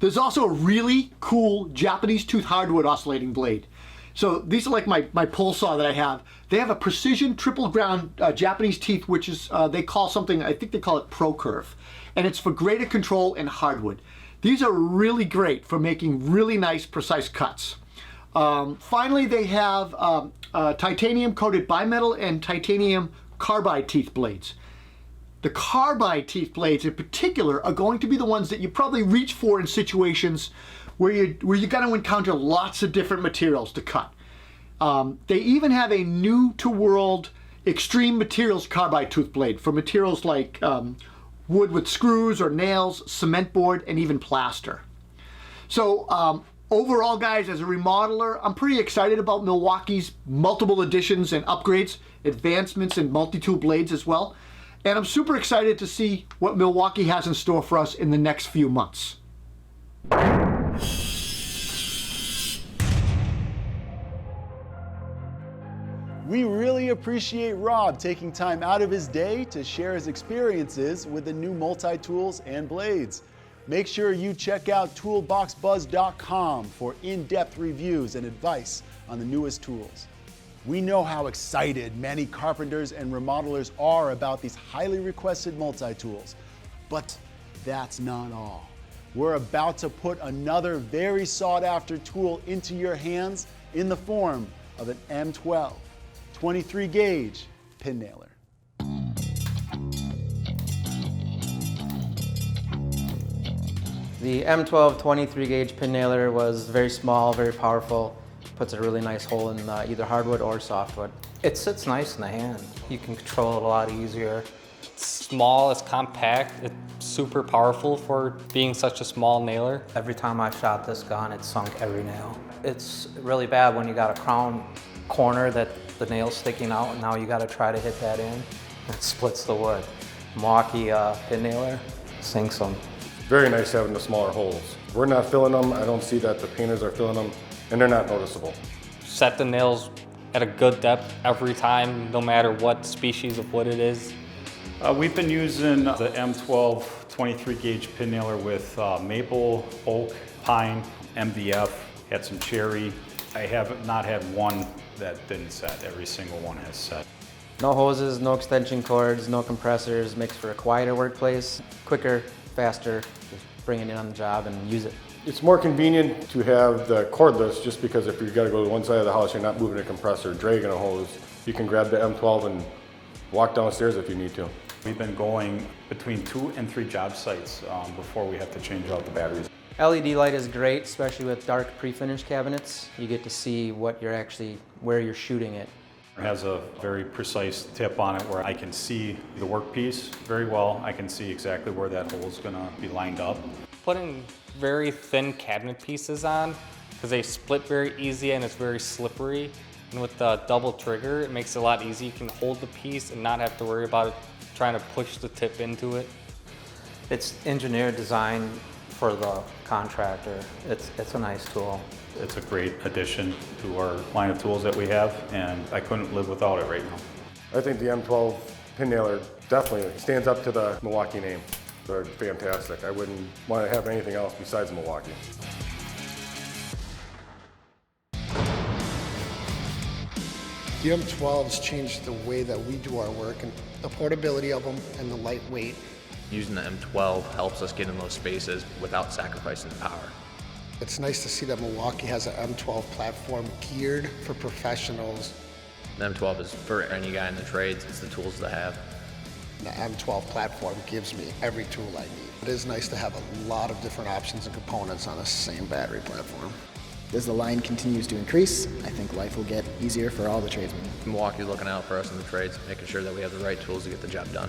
There's also a really cool Japanese tooth hardwood oscillating blade. So these are like my pole saw that I have. They have a precision triple ground Japanese teeth, which is they call something, I think they call it Pro Curve. And it's for greater control in hardwood. These are really great for making really nice, precise cuts. Finally, they have titanium coated bimetal and titanium carbide teeth blades. The carbide teeth blades in particular are going to be the ones that you probably reach for in situations where you're going to encounter lots of different materials to cut. They even have a new to world extreme materials carbide tooth blade for materials like wood with screws or nails, cement board, and even plaster. So overall, guys, as a remodeler, I'm pretty excited about Milwaukee's multiple additions and upgrades, advancements in multi-tool blades as well. And I'm super excited to see what Milwaukee has in store for us in the next few months. We really appreciate Rob taking time out of his day to share his experiences with the new multi-tools and blades. Make sure you check out toolboxbuzz.com for in-depth reviews and advice on the newest tools. We know how excited many carpenters and remodelers are about these highly requested multi-tools, but that's not all. We're about to put another very sought-after tool into your hands in the form of an M12 23 gauge pin nailer. The M12 23 gauge pin nailer was very small, very powerful, puts a really nice hole in either hardwood or softwood. It sits nice in the hand. You can control it a lot easier. It's small, it's compact, it's super powerful for being such a small nailer. Every time I shot this gun, it sunk every nail. It's really bad when you got a crown corner that the nail's sticking out, and now you got to try to hit that in. It splits the wood. Milwaukee pin nailer sinks them. Very nice having the smaller holes. We're not filling them. I don't see that the painters are filling them, and they're not noticeable. Set the nails at a good depth every time, no matter what species of wood it is. We've been using the M12 23 gauge pin nailer with maple, oak, pine, MDF, had some cherry. I have not had one that didn't set. Every single one has set. No hoses, no extension cords, no compressors. Makes for a quieter workplace, quicker, faster. Just bring it in on the job and use it. It's more convenient to have the cordless, just because if you've got to go to one side of the house, you're not moving a compressor, dragging a hose. You can grab the M12 and walk downstairs if you need to. We've been going between 2 and 3 job sites before we have to change out the batteries. LED light is great, especially with dark pre-finished cabinets. You get to see what you're where you're shooting it. It has a very precise tip on it where I can see the workpiece very well. I can see exactly where that hole is going to be lined up. Putting very thin cabinet pieces on, because they split very easy and it's very slippery. And with the double trigger, it makes it a lot easier. You can hold the piece and not have to worry about it trying to push the tip into it. It's engineered, designed for the contractor. It's a nice tool. It's a great addition to our line of tools that we have, and I couldn't live without it right now. I think the M12 pin nailer definitely stands up to the Milwaukee name. They're fantastic. I wouldn't want to have anything else besides Milwaukee. The M12's changed the way that we do our work, and the portability of them and the lightweight. Using the M12 helps us get in those spaces without sacrificing the power. It's nice to see that Milwaukee has an M12 platform geared for professionals. The M12 is for any guy in the trades. It's the tools to have. The M12 platform gives me every tool I need. It is nice to have a lot of different options and components on the same battery platform. As the line continues to increase, I think life will get easier for all the tradesmen. Milwaukee's looking out for us in the trades, making sure that we have the right tools to get the job done.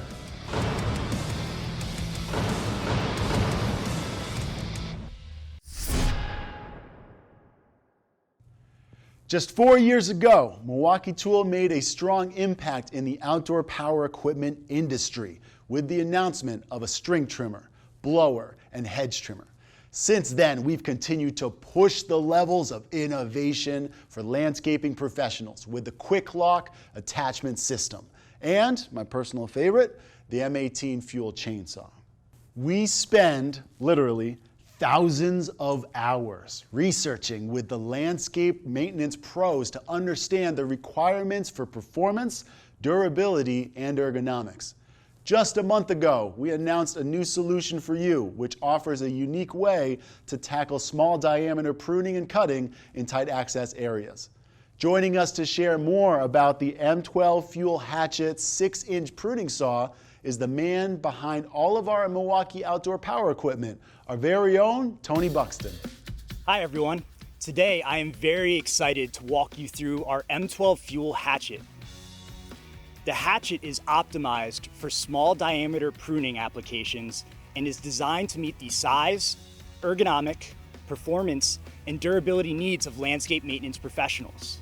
Just 4 years ago, Milwaukee Tool made a strong impact in the outdoor power equipment industry with the announcement of a string trimmer, blower, and hedge trimmer. Since then, we've continued to push the levels of innovation for landscaping professionals with the Quick Lock attachment system and, my personal favorite, the M18 fuel chainsaw. We spend, literally, thousands of hours researching with the landscape maintenance pros to understand the requirements for performance, durability, and ergonomics. Just a month ago, we announced a new solution for you, which offers a unique way to tackle small diameter pruning and cutting in tight access areas. Joining us to share more about the M12 Fuel Hatchet 6-inch pruning saw is the man behind all of our Milwaukee outdoor power equipment, our very own Tony Buxton. Hi everyone. Today I am very excited to walk you through our M12 Fuel Hatchet. The Hatchet is optimized for small diameter pruning applications and is designed to meet the size, ergonomic, performance, and durability needs of landscape maintenance professionals.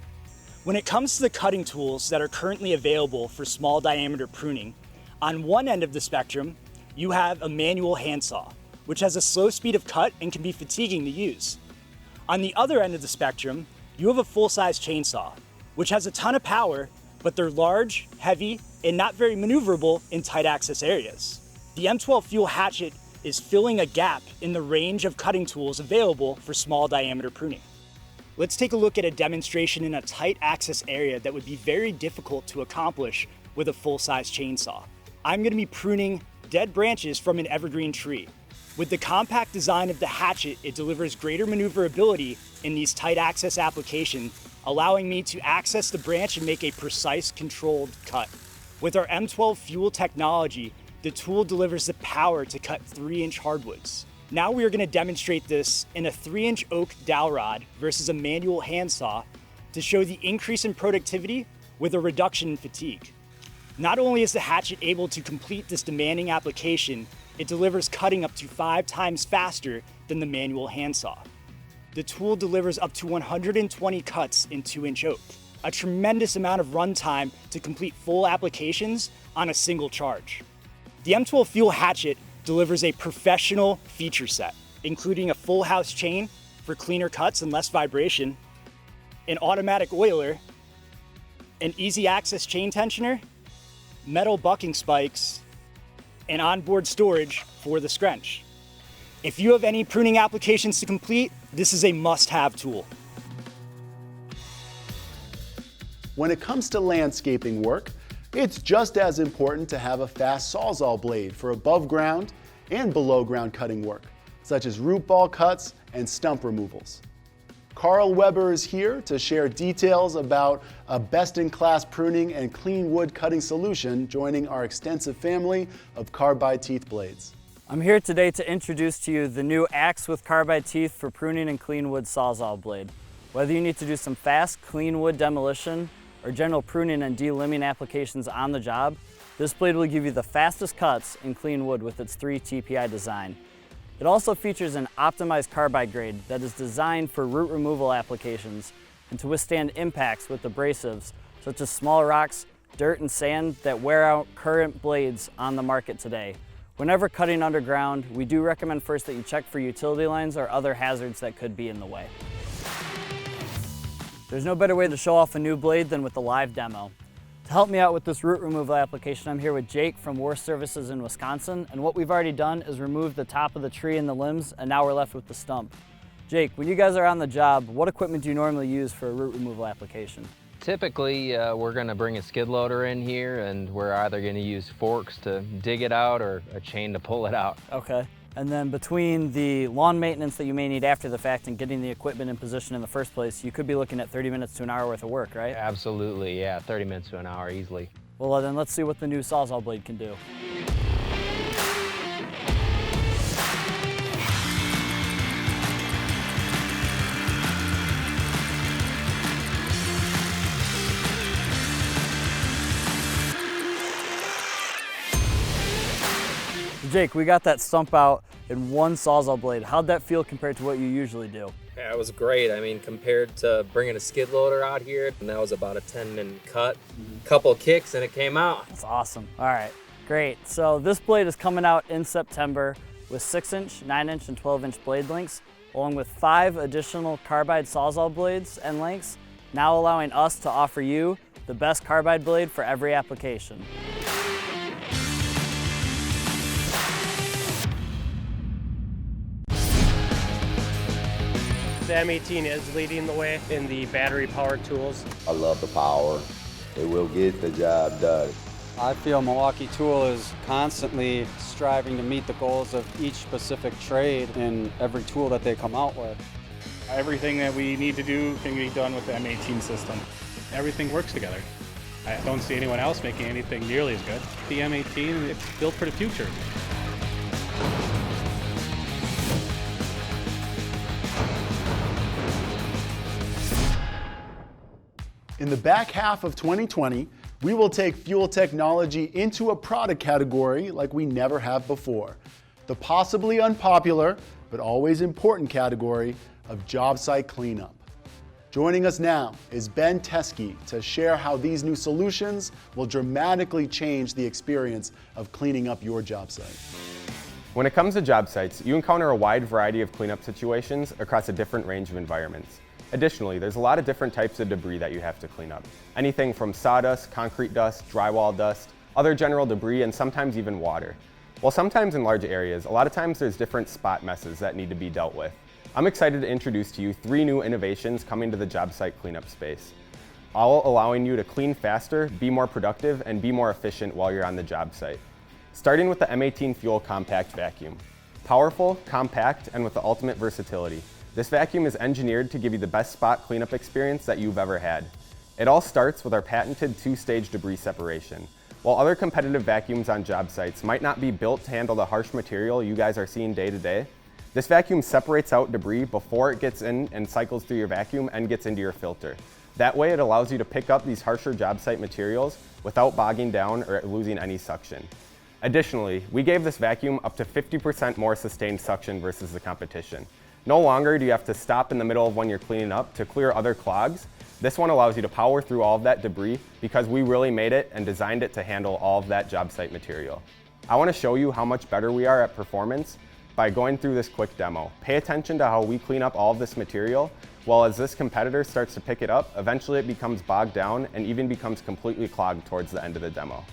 When it comes to the cutting tools that are currently available for small diameter pruning, on one end of the spectrum, you have a manual handsaw, which has a slow speed of cut and can be fatiguing to use. On the other end of the spectrum, you have a full-size chainsaw, which has a ton of power, but they're large, heavy, and not very maneuverable in tight access areas. The M12 Fuel Hatchet is filling a gap in the range of cutting tools available for small diameter pruning. Let's take a look at a demonstration in a tight access area that would be very difficult to accomplish with a full-size chainsaw. I'm going to be pruning dead branches from an evergreen tree. With the compact design of the Hatchet, it delivers greater maneuverability in these tight access applications, allowing me to access the branch and make a precise, controlled cut. With our M12 Fuel technology, the tool delivers the power to cut 3-inch hardwoods. Now we are going to demonstrate this in a 3-inch oak dowel rod versus a manual handsaw to show the increase in productivity with a reduction in fatigue. Not only is the Hatchet able to complete this demanding application, it delivers cutting up to 5 times faster than the manual handsaw. The tool delivers up to 120 cuts in 2-inch oak, a tremendous amount of runtime to complete full applications on a single charge. The M12 Fuel Hatchet delivers a professional feature set, including a full house chain for cleaner cuts and less vibration, an automatic oiler, an easy access chain tensioner, metal bucking spikes, and onboard storage for the scrunch. If you have any pruning applications to complete, this is a must-have tool. When it comes to landscaping work, it's just as important to have a fast SAWZALL blade for above ground and below ground cutting work, such as root ball cuts and stump removals. Carl Weber is here to share details about a best-in-class pruning and clean wood cutting solution joining our extensive family of carbide teeth blades. I'm here today to introduce to you the new axe with carbide teeth for pruning and clean wood SAWZALL blade. Whether you need to do some fast, clean wood demolition or general pruning and delimbing applications on the job, this blade will give you the fastest cuts in clean wood with its 3 TPI design. It also features an optimized carbide grade that is designed for root removal applications and to withstand impacts with abrasives such as small rocks, dirt, and sand that wear out current blades on the market today. Whenever cutting underground, we do recommend first that you check for utility lines or other hazards that could be in the way. There's no better way to show off a new blade than with a live demo. To help me out with this root removal application, I'm here with Jake from Worst Services in Wisconsin, and what we've already done is remove the top of the tree and the limbs, and now we're left with the stump. Jake, when you guys are on the job, what equipment do you normally use for a root removal application? Typically, we're going to bring a skid loader in here, and we're either going to use forks to dig it out or a chain to pull it out. Okay. And then between the lawn maintenance that you may need after the fact and getting the equipment in position in the first place, you could be looking at 30 minutes to an hour worth of work, right? Absolutely, yeah, 30 minutes to an hour easily. Well, then let's see what the new SAWZALL blade can do. Jake, we got that stump out in one SAWZALL blade. How'd that feel compared to what you usually do? Yeah, it was great. I mean, compared to bringing a skid loader out here, and that was about a 10-minute cut. Couple kicks and it came out. That's awesome. All right, great. So this blade is coming out in September with 6-inch, 9-inch, and 12-inch blade lengths, along with 5 additional carbide SAWZALL blades and lengths, now allowing us to offer you the best carbide blade for every application. The M18 is leading the way in the battery-powered tools. I love the power. It will get the job done. I feel Milwaukee Tool is constantly striving to meet the goals of each specific trade in every tool that they come out with. Everything that we need to do can be done with the M18 system. Everything works together. I don't see anyone else making anything nearly as good. The M18, it's built for the future. In the back half of 2020, we will take fuel technology into a product category like we never have before. The possibly unpopular, but always important category of job site cleanup. Joining us now is Ben Teske to share how these new solutions will dramatically change the experience of cleaning up your job site. When it comes to job sites, you encounter a wide variety of cleanup situations across a different range of environments. Additionally, there's a lot of different types of debris that you have to clean up. Anything from sawdust, concrete dust, drywall dust, other general debris, and sometimes even water. While sometimes in large areas, a lot of times there's different spot messes that need to be dealt with. I'm excited to introduce to you 3 new innovations coming to the job site cleanup space, all allowing you to clean faster, be more productive, and be more efficient while you're on the job site. Starting with the M18 Fuel Compact Vacuum. Powerful, compact, and with the ultimate versatility. This vacuum is engineered to give you the best spot cleanup experience that you've ever had. It all starts with our patented 2-stage debris separation. While other competitive vacuums on job sites might not be built to handle the harsh material you guys are seeing day to day, this vacuum separates out debris before it gets in and cycles through your vacuum and gets into your filter. That way it allows you to pick up these harsher job site materials without bogging down or losing any suction. Additionally, we gave this vacuum up to 50% more sustained suction versus the competition. No longer do you have to stop in the middle of when you're cleaning up to clear other clogs. This one allows you to power through all of that debris because we really made it and designed it to handle all of that job site material. I want to show you how much better we are at performance by going through this quick demo. Pay attention to how we clean up all of this material, while as this competitor starts to pick it up, eventually it becomes bogged down and even becomes completely clogged towards the end of the demo.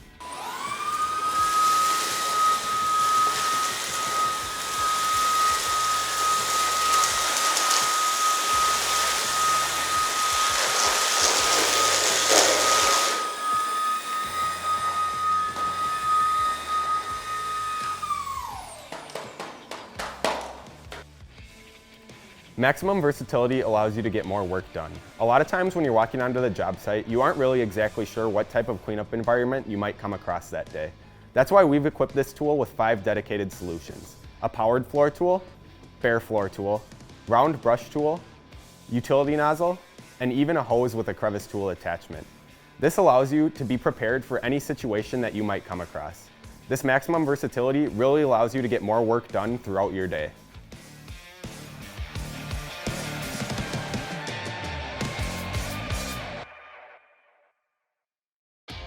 Maximum versatility allows you to get more work done. A lot of times when you're walking onto the job site, you aren't really exactly sure what type of cleanup environment you might come across that day. That's why we've equipped this tool with 5 dedicated solutions: a powered floor tool, bare floor tool, round brush tool, utility nozzle, and even a hose with a crevice tool attachment. This allows you to be prepared for any situation that you might come across. This maximum versatility really allows you to get more work done throughout your day.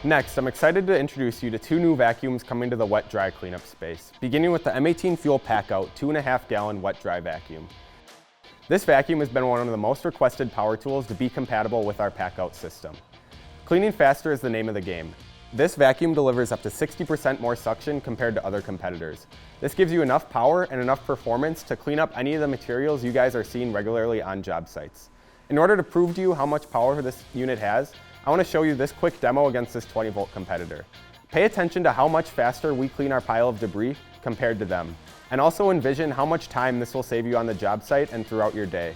Next, I'm excited to introduce you to 2 new vacuums coming to the wet-dry cleanup space, beginning with the M18 Fuel PACKOUT 2.5-gallon wet-dry vacuum. This vacuum has been one of the most requested power tools to be compatible with our PACKOUT system. Cleaning faster is the name of the game. This vacuum delivers up to 60% more suction compared to other competitors. This gives you enough power and enough performance to clean up any of the materials you guys are seeing regularly on job sites. In order to prove to you how much power this unit has, I want to show you this quick demo against this 20-volt competitor. Pay attention to how much faster we clean our pile of debris compared to them, and also envision how much time this will save you on the job site and throughout your day.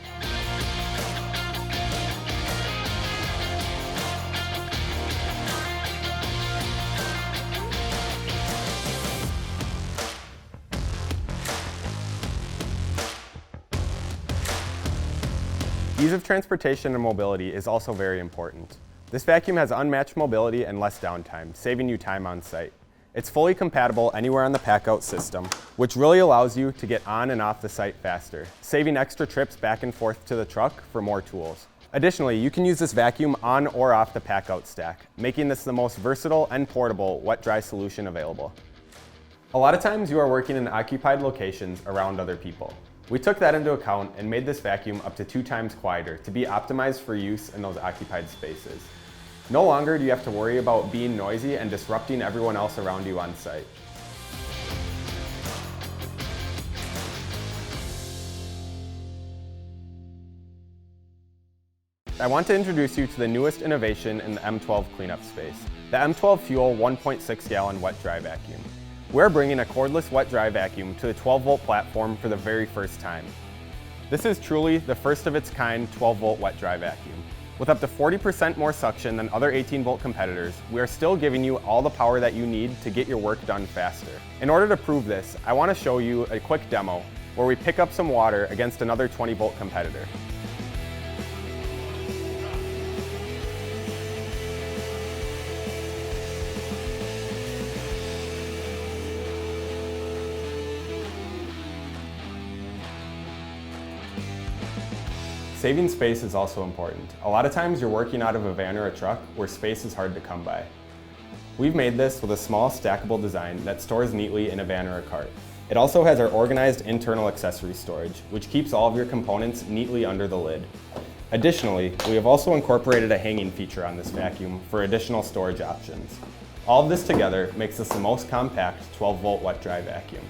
Ease of transportation and mobility is also very important. This vacuum has unmatched mobility and less downtime, saving you time on site. It's fully compatible anywhere on the PACKOUT system, which really allows you to get on and off the site faster, saving extra trips back and forth to the truck for more tools. Additionally, you can use this vacuum on or off the PACKOUT stack, making this the most versatile and portable wet-dry solution available. A lot of times you are working in occupied locations around other people. We took that into account and made this vacuum up to 2 times quieter to be optimized for use in those occupied spaces. No longer do you have to worry about being noisy and disrupting everyone else around you on site. I want to introduce you to the newest innovation in the M12 cleanup space, the M12 Fuel 1.6-gallon wet-dry vacuum. We're bringing a cordless wet-dry vacuum to the 12-volt platform for the very first time. This is truly the first of its kind 12-volt wet-dry vacuum. With up to 40% more suction than other 18-volt competitors, we are still giving you all the power that you need to get your work done faster. In order to prove this, I want to show you a quick demo where we pick up some water against another 20-volt competitor. Saving space is also important. A lot of times you're working out of a van or a truck where space is hard to come by. We've made this with a small stackable design that stores neatly in a van or a cart. It also has our organized internal accessory storage, which keeps all of your components neatly under the lid. Additionally, we have also incorporated a hanging feature on this vacuum for additional storage options. All of this together makes this the most compact 12-volt wet-dry vacuum.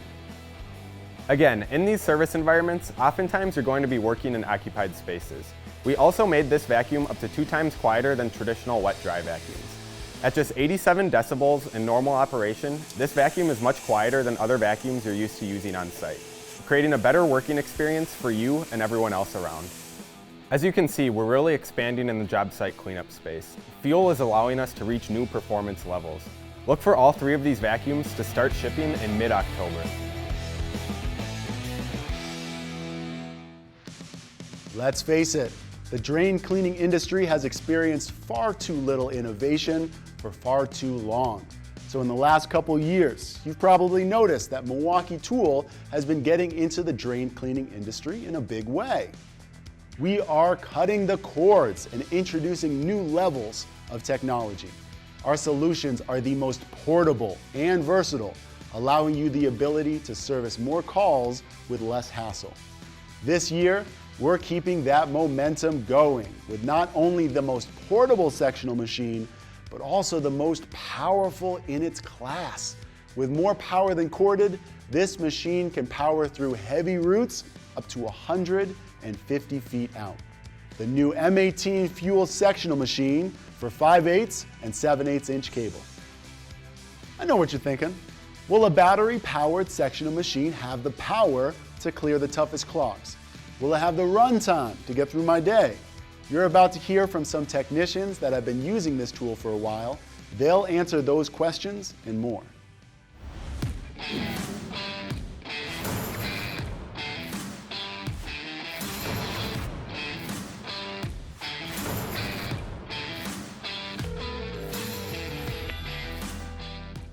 Again, in these service environments, oftentimes you're going to be working in occupied spaces. We also made this vacuum up to 2 times quieter than traditional wet-dry vacuums. At just 87 decibels in normal operation, this vacuum is much quieter than other vacuums you're used to using on site, creating a better working experience for you and everyone else around. As you can see, we're really expanding in the job site cleanup space. Fuel is allowing us to reach new performance levels. Look for all 3 of these vacuums to start shipping in mid-October. Let's face it, The drain cleaning industry has experienced far too little innovation for far too long. So in the last couple years, you've probably noticed that Milwaukee Tool has been getting into the drain cleaning industry in a big way. We are cutting the cords and introducing new levels of technology. Our solutions are the most portable and versatile, allowing you the ability to service more calls with less hassle. This year, we're keeping that momentum going with not only the most portable sectional machine, but also the most powerful in its class. With more power than corded, this machine can power through heavy roots up to 150 feet out. The new M18 fuel sectional machine for 5/8 and 7/8 inch cable. I know what you're thinking. Will a battery-powered sectional machine have the power to clear the toughest clogs? Will it have the runtime to get through my day? You're about to hear from some technicians that have been using this tool for a while. They'll answer those questions and more.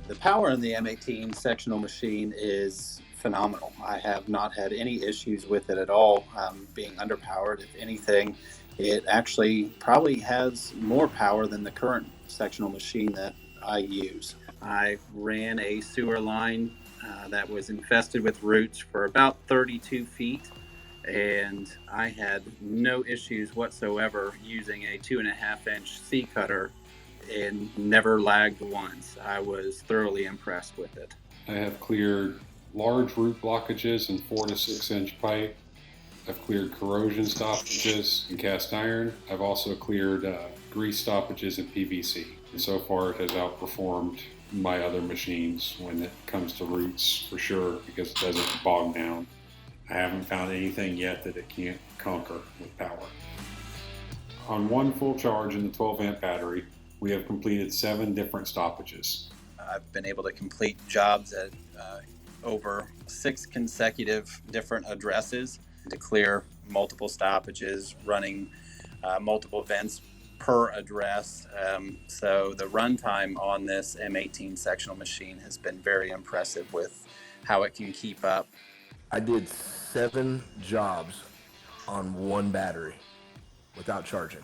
The power in the M18 sectional machine is phenomenal. I have not had any issues with it at all being underpowered. If anything, it actually probably has more power than the current sectional machine that I use. I ran a sewer line that was infested with roots for about 32 feet, and I had no issues whatsoever using a 2.5 inch C cutter and never lagged once. I was thoroughly impressed with it. I have cleared large root blockages in 4 to 6 inch pipe. I've cleared corrosion stoppages in cast iron. I've also cleared grease stoppages in PVC. And so far it has outperformed my other machines when it comes to roots for sure, because it doesn't bog down. I haven't found anything yet that it can't conquer with power. On one full charge in the 12 amp battery, we have completed 7 different stoppages. I've been able to complete jobs at over 6 consecutive different addresses to clear multiple stoppages, running multiple vents per address. So the runtime on this M18 sectional machine has been very impressive with how it can keep up. I did 7 jobs on one battery without charging.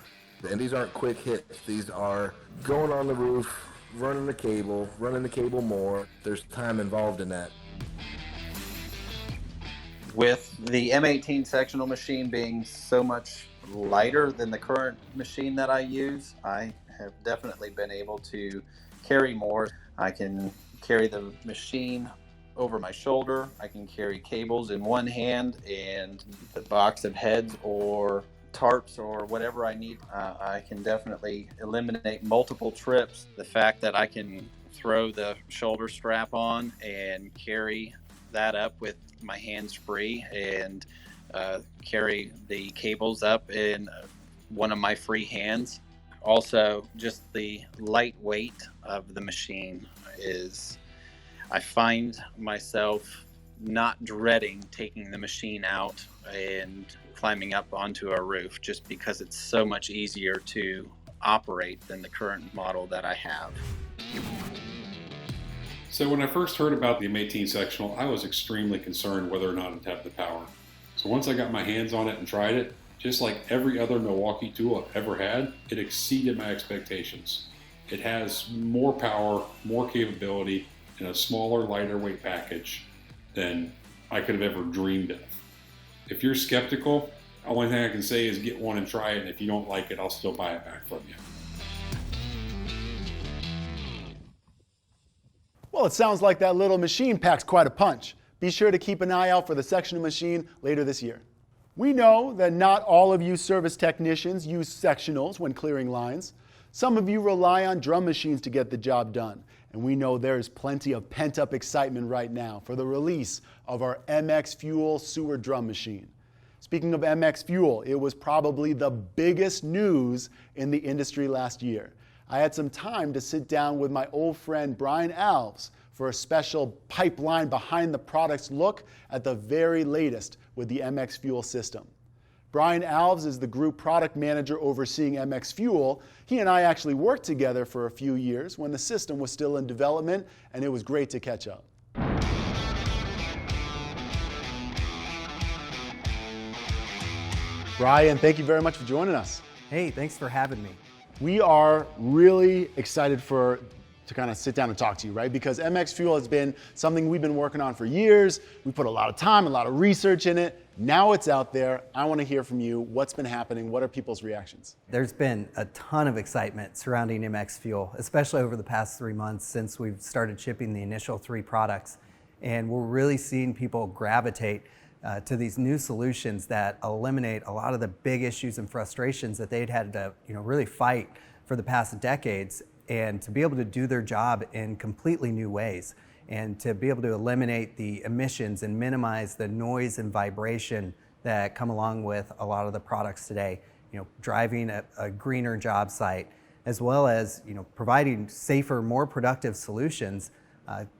And these aren't quick hits. These are going on the roof, running the cable more. There's time involved in that. With the M18 sectional machine being so much lighter than the current machine that I use, I have definitely been able to carry more. I can carry the machine over my shoulder. I can carry cables in one hand and the box of heads or tarps or whatever I need. I can definitely eliminate multiple trips. The fact that I can throw the shoulder strap on and carry that up with my hands free and carry the cables up in one of my free hands. Also, just the lightweight of the machine is, I find myself not dreading taking the machine out and climbing up onto a roof, just because it's so much easier to operate than the current model that I have. So when I first heard about the M18 sectional, I was extremely concerned whether or not it'd have the power. So once I got my hands on it and tried it, just like every other Milwaukee tool I've ever had, it exceeded my expectations. It has more power, more capability, in a smaller, lighter weight package than I could have ever dreamed of. If you're skeptical, the only thing I can say is get one and try it, and if you don't like it, I'll still buy it back from you. Well, it sounds like that little machine packs quite a punch. Be sure to keep an eye out for the sectional machine later this year. We know that not all of you service technicians use sectionals when clearing lines. Some of you rely on drum machines to get the job done. And we know there is plenty of pent-up excitement right now for the release of our MX Fuel sewer drum machine. Speaking of MX Fuel, it was probably the biggest news in the industry last year. I had some time to sit down with my old friend Brian Alves for a special pipeline behind the products look at the very latest with the MX Fuel system. Brian Alves is the group product manager overseeing MX Fuel. He and I actually worked together for a few years when the system was still in development, and it was great to catch up. Brian, thank you very much for joining us. Hey, thanks for having me. We are really excited to kind of sit down and talk to you, right? Because MX Fuel has been something we've been working on for years. We put a lot of time, a lot of research in it. Now it's out there. I want to hear from you. What's been happening? What are people's reactions? There's been a ton of excitement surrounding MX Fuel, especially over the past 3 months since we've started shipping the initial 3 products. And we're really seeing people gravitate to these new solutions that eliminate a lot of the big issues and frustrations that they'd had to really fight for the past decades, and to be able to do their job in completely new ways, and to be able to eliminate the emissions and minimize the noise and vibration that come along with a lot of the products today. Driving a greener job site, as well as providing safer, more productive solutions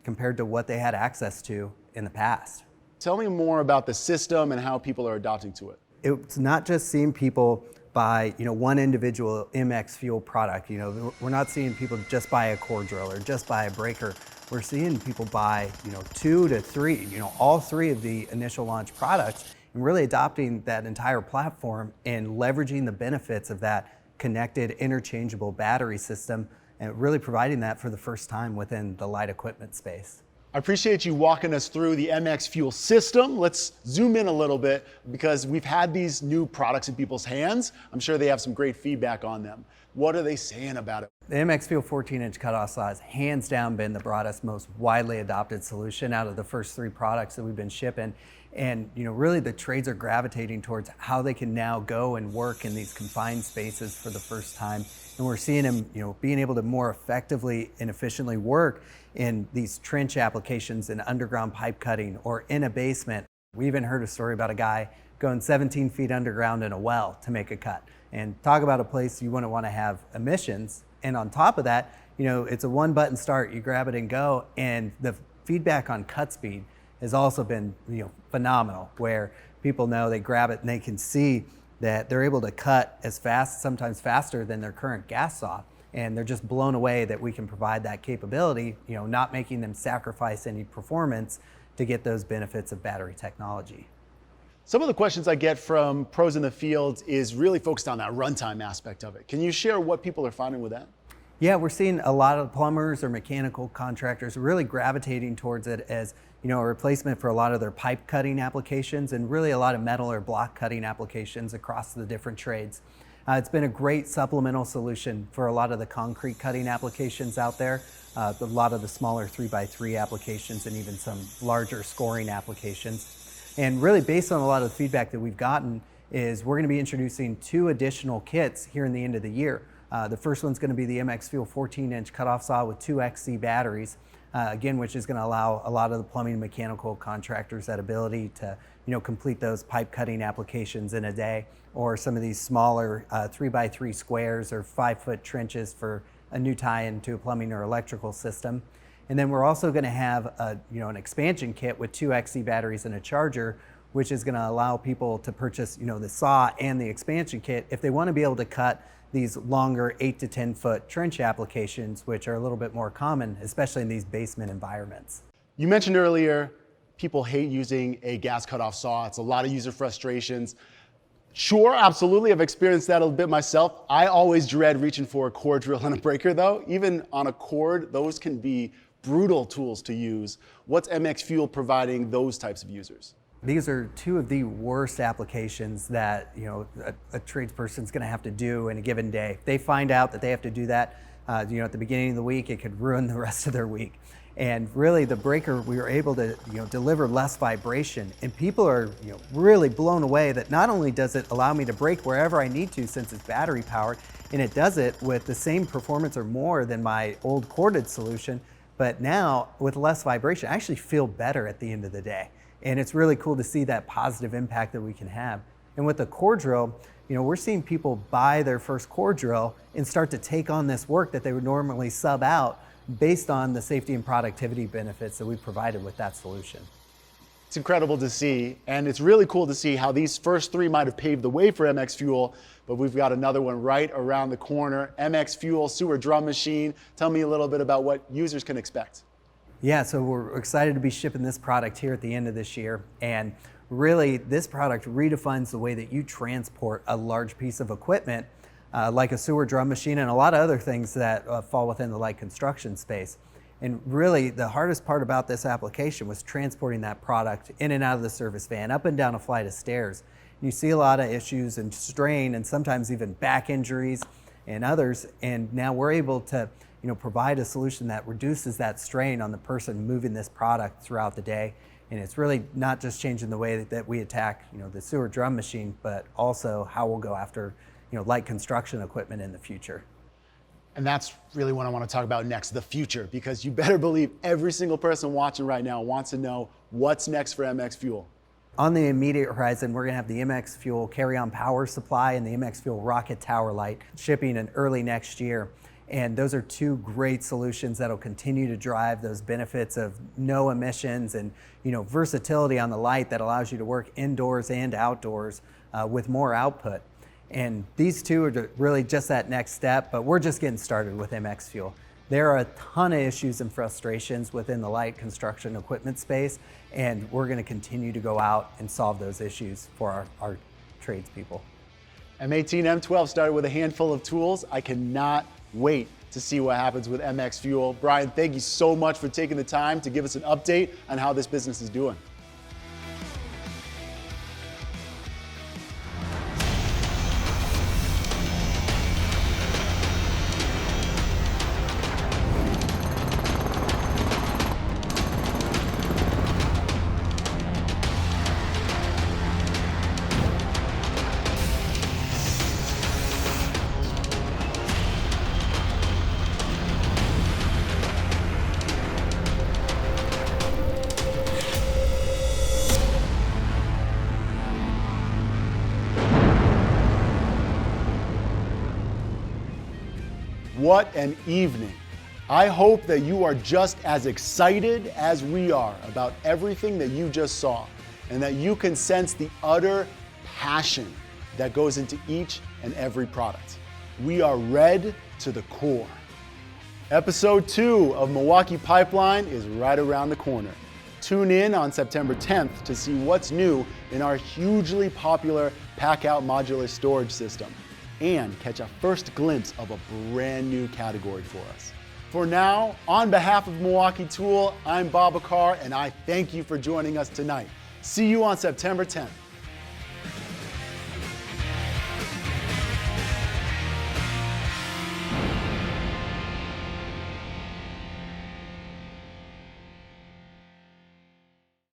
compared to what they had access to in the past. Tell me more about the system and how people are adopting to it. It's not just seeing people buy one individual MX Fuel product. We're not seeing people just buy a core drill or just buy a breaker. We're seeing people buy 2 to 3, all 3 of the initial launch products, and really adopting that entire platform and leveraging the benefits of that connected interchangeable battery system, and really providing that for the first time within the light equipment space. I appreciate you walking us through the MX Fuel system. Let's zoom in a little bit, because we've had these new products in people's hands. I'm sure they have some great feedback on them. What are they saying about it? The MX Fuel 14-inch cutoff saw has hands down been the broadest, most widely adopted solution out of the first 3 products that we've been shipping. And really the trades are gravitating towards how they can now go and work in these confined spaces for the first time. And we're seeing them being able to more effectively and efficiently work in these trench applications in underground pipe cutting or in a basement. We even heard a story about a guy going 17 feet underground in a well to make a cut. And talk about a place you wouldn't want to have emissions. And on top of that, it's a 1-button start. You grab it and go. And the feedback on cut speed has also been phenomenal, where people know they grab it and they can see that they're able to cut as fast, sometimes faster than their current gas saw. And they're just blown away that we can provide that capability, not making them sacrifice any performance to get those benefits of battery technology. Some of the questions I get from pros in the field is really focused on that runtime aspect of it. Can you share what people are finding with that? Yeah, we're seeing a lot of plumbers or mechanical contractors really gravitating towards it as a replacement for a lot of their pipe cutting applications, and really a lot of metal or block cutting applications across the different trades. It's been a great supplemental solution for a lot of the concrete cutting applications out there, a lot of the smaller 3x3 applications, and even some larger scoring applications. And really, based on a lot of the feedback that we've gotten, is we're going to be introducing 2 additional kits here in the end of the year. The first one's going to be the MX Fuel 14-inch cutoff saw with 2 XC batteries, again, which is going to allow a lot of the plumbing and mechanical contractors that ability to complete those pipe cutting applications in a day, or some of these smaller 3x3 squares or 5-foot trenches for a new tie-in to a plumbing or electrical system. And then we're also going to have an expansion kit with 2 XC batteries and a charger, which is going to allow people to purchase the saw and the expansion kit if they want to be able to cut these longer 8 to 10 foot trench applications, which are a little bit more common, especially in these basement environments. You mentioned earlier, people hate using a gas cutoff saw. It's a lot of user frustrations. Sure, absolutely, I've experienced that a bit myself. I always dread reaching for a core drill and a breaker though. Even on a cord, those can be brutal tools to use. What's MX Fuel providing those types of users? These are 2 of the worst applications that a tradesperson's going to have to do in a given day. If they find out that they have to do that at the beginning of the week, it could ruin the rest of their week. And really, the breaker, we were able to deliver less vibration, and people are really blown away that not only does it allow me to break wherever I need to since it's battery powered, and it does it with the same performance or more than my old corded solution, but now with less vibration, I actually feel better at the end of the day. And it's really cool to see that positive impact that we can have. And with the core drill, we're seeing people buy their first core drill and start to take on this work that they would normally sub out based on the safety and productivity benefits that we provided with that solution. It's incredible to see, and it's really cool to see how these first three might have paved the way for MX Fuel, but we've got another one right around the corner. MX Fuel sewer drum machine. Tell me a little bit about what users can expect. Yeah, so we're excited to be shipping this product here at the end of this year, and really this product redefines the way that you transport a large piece of equipment like a sewer drum machine and a lot of other things that fall within the light construction space. And really, the hardest part about this application was transporting that product in and out of the service van, up and down a flight of stairs. You see a lot of issues and strain and sometimes even back injuries and others. And now we're able to provide a solution that reduces that strain on the person moving this product throughout the day. And it's really not just changing the way that we attack the sewer drum machine, but also how we'll go after light construction equipment in the future. And that's really what I want to talk about next, the future, because you better believe every single person watching right now wants to know what's next for MX Fuel. On the immediate horizon, we're going to have the MX Fuel carry-on power supply and the MX Fuel rocket tower light shipping in early next year. And those are two great solutions that'll continue to drive those benefits of no emissions and versatility on the light that allows you to work indoors and outdoors with more output. And these two are really just that next step, but we're just getting started with MX Fuel. There are a ton of issues and frustrations within the light construction equipment space, and we're going to continue to go out and solve those issues for our tradespeople. M18 M12 started with a handful of tools. I cannot wait to see what happens with MX Fuel. Brian, thank you so much for taking the time to give us an update on how this business is doing. What an evening. I hope that you are just as excited as we are about everything that you just saw, and that you can sense the utter passion that goes into each and every product. We are red to the core. Episode 2 of Milwaukee Pipeline is right around the corner. Tune in on September 10th to see what's new in our hugely popular PACKOUT modular storage system, and catch a first glimpse of a brand new category for us. For now, on behalf of Milwaukee Tool, I'm Bob Akar, and I thank you for joining us tonight. See you on September 10th.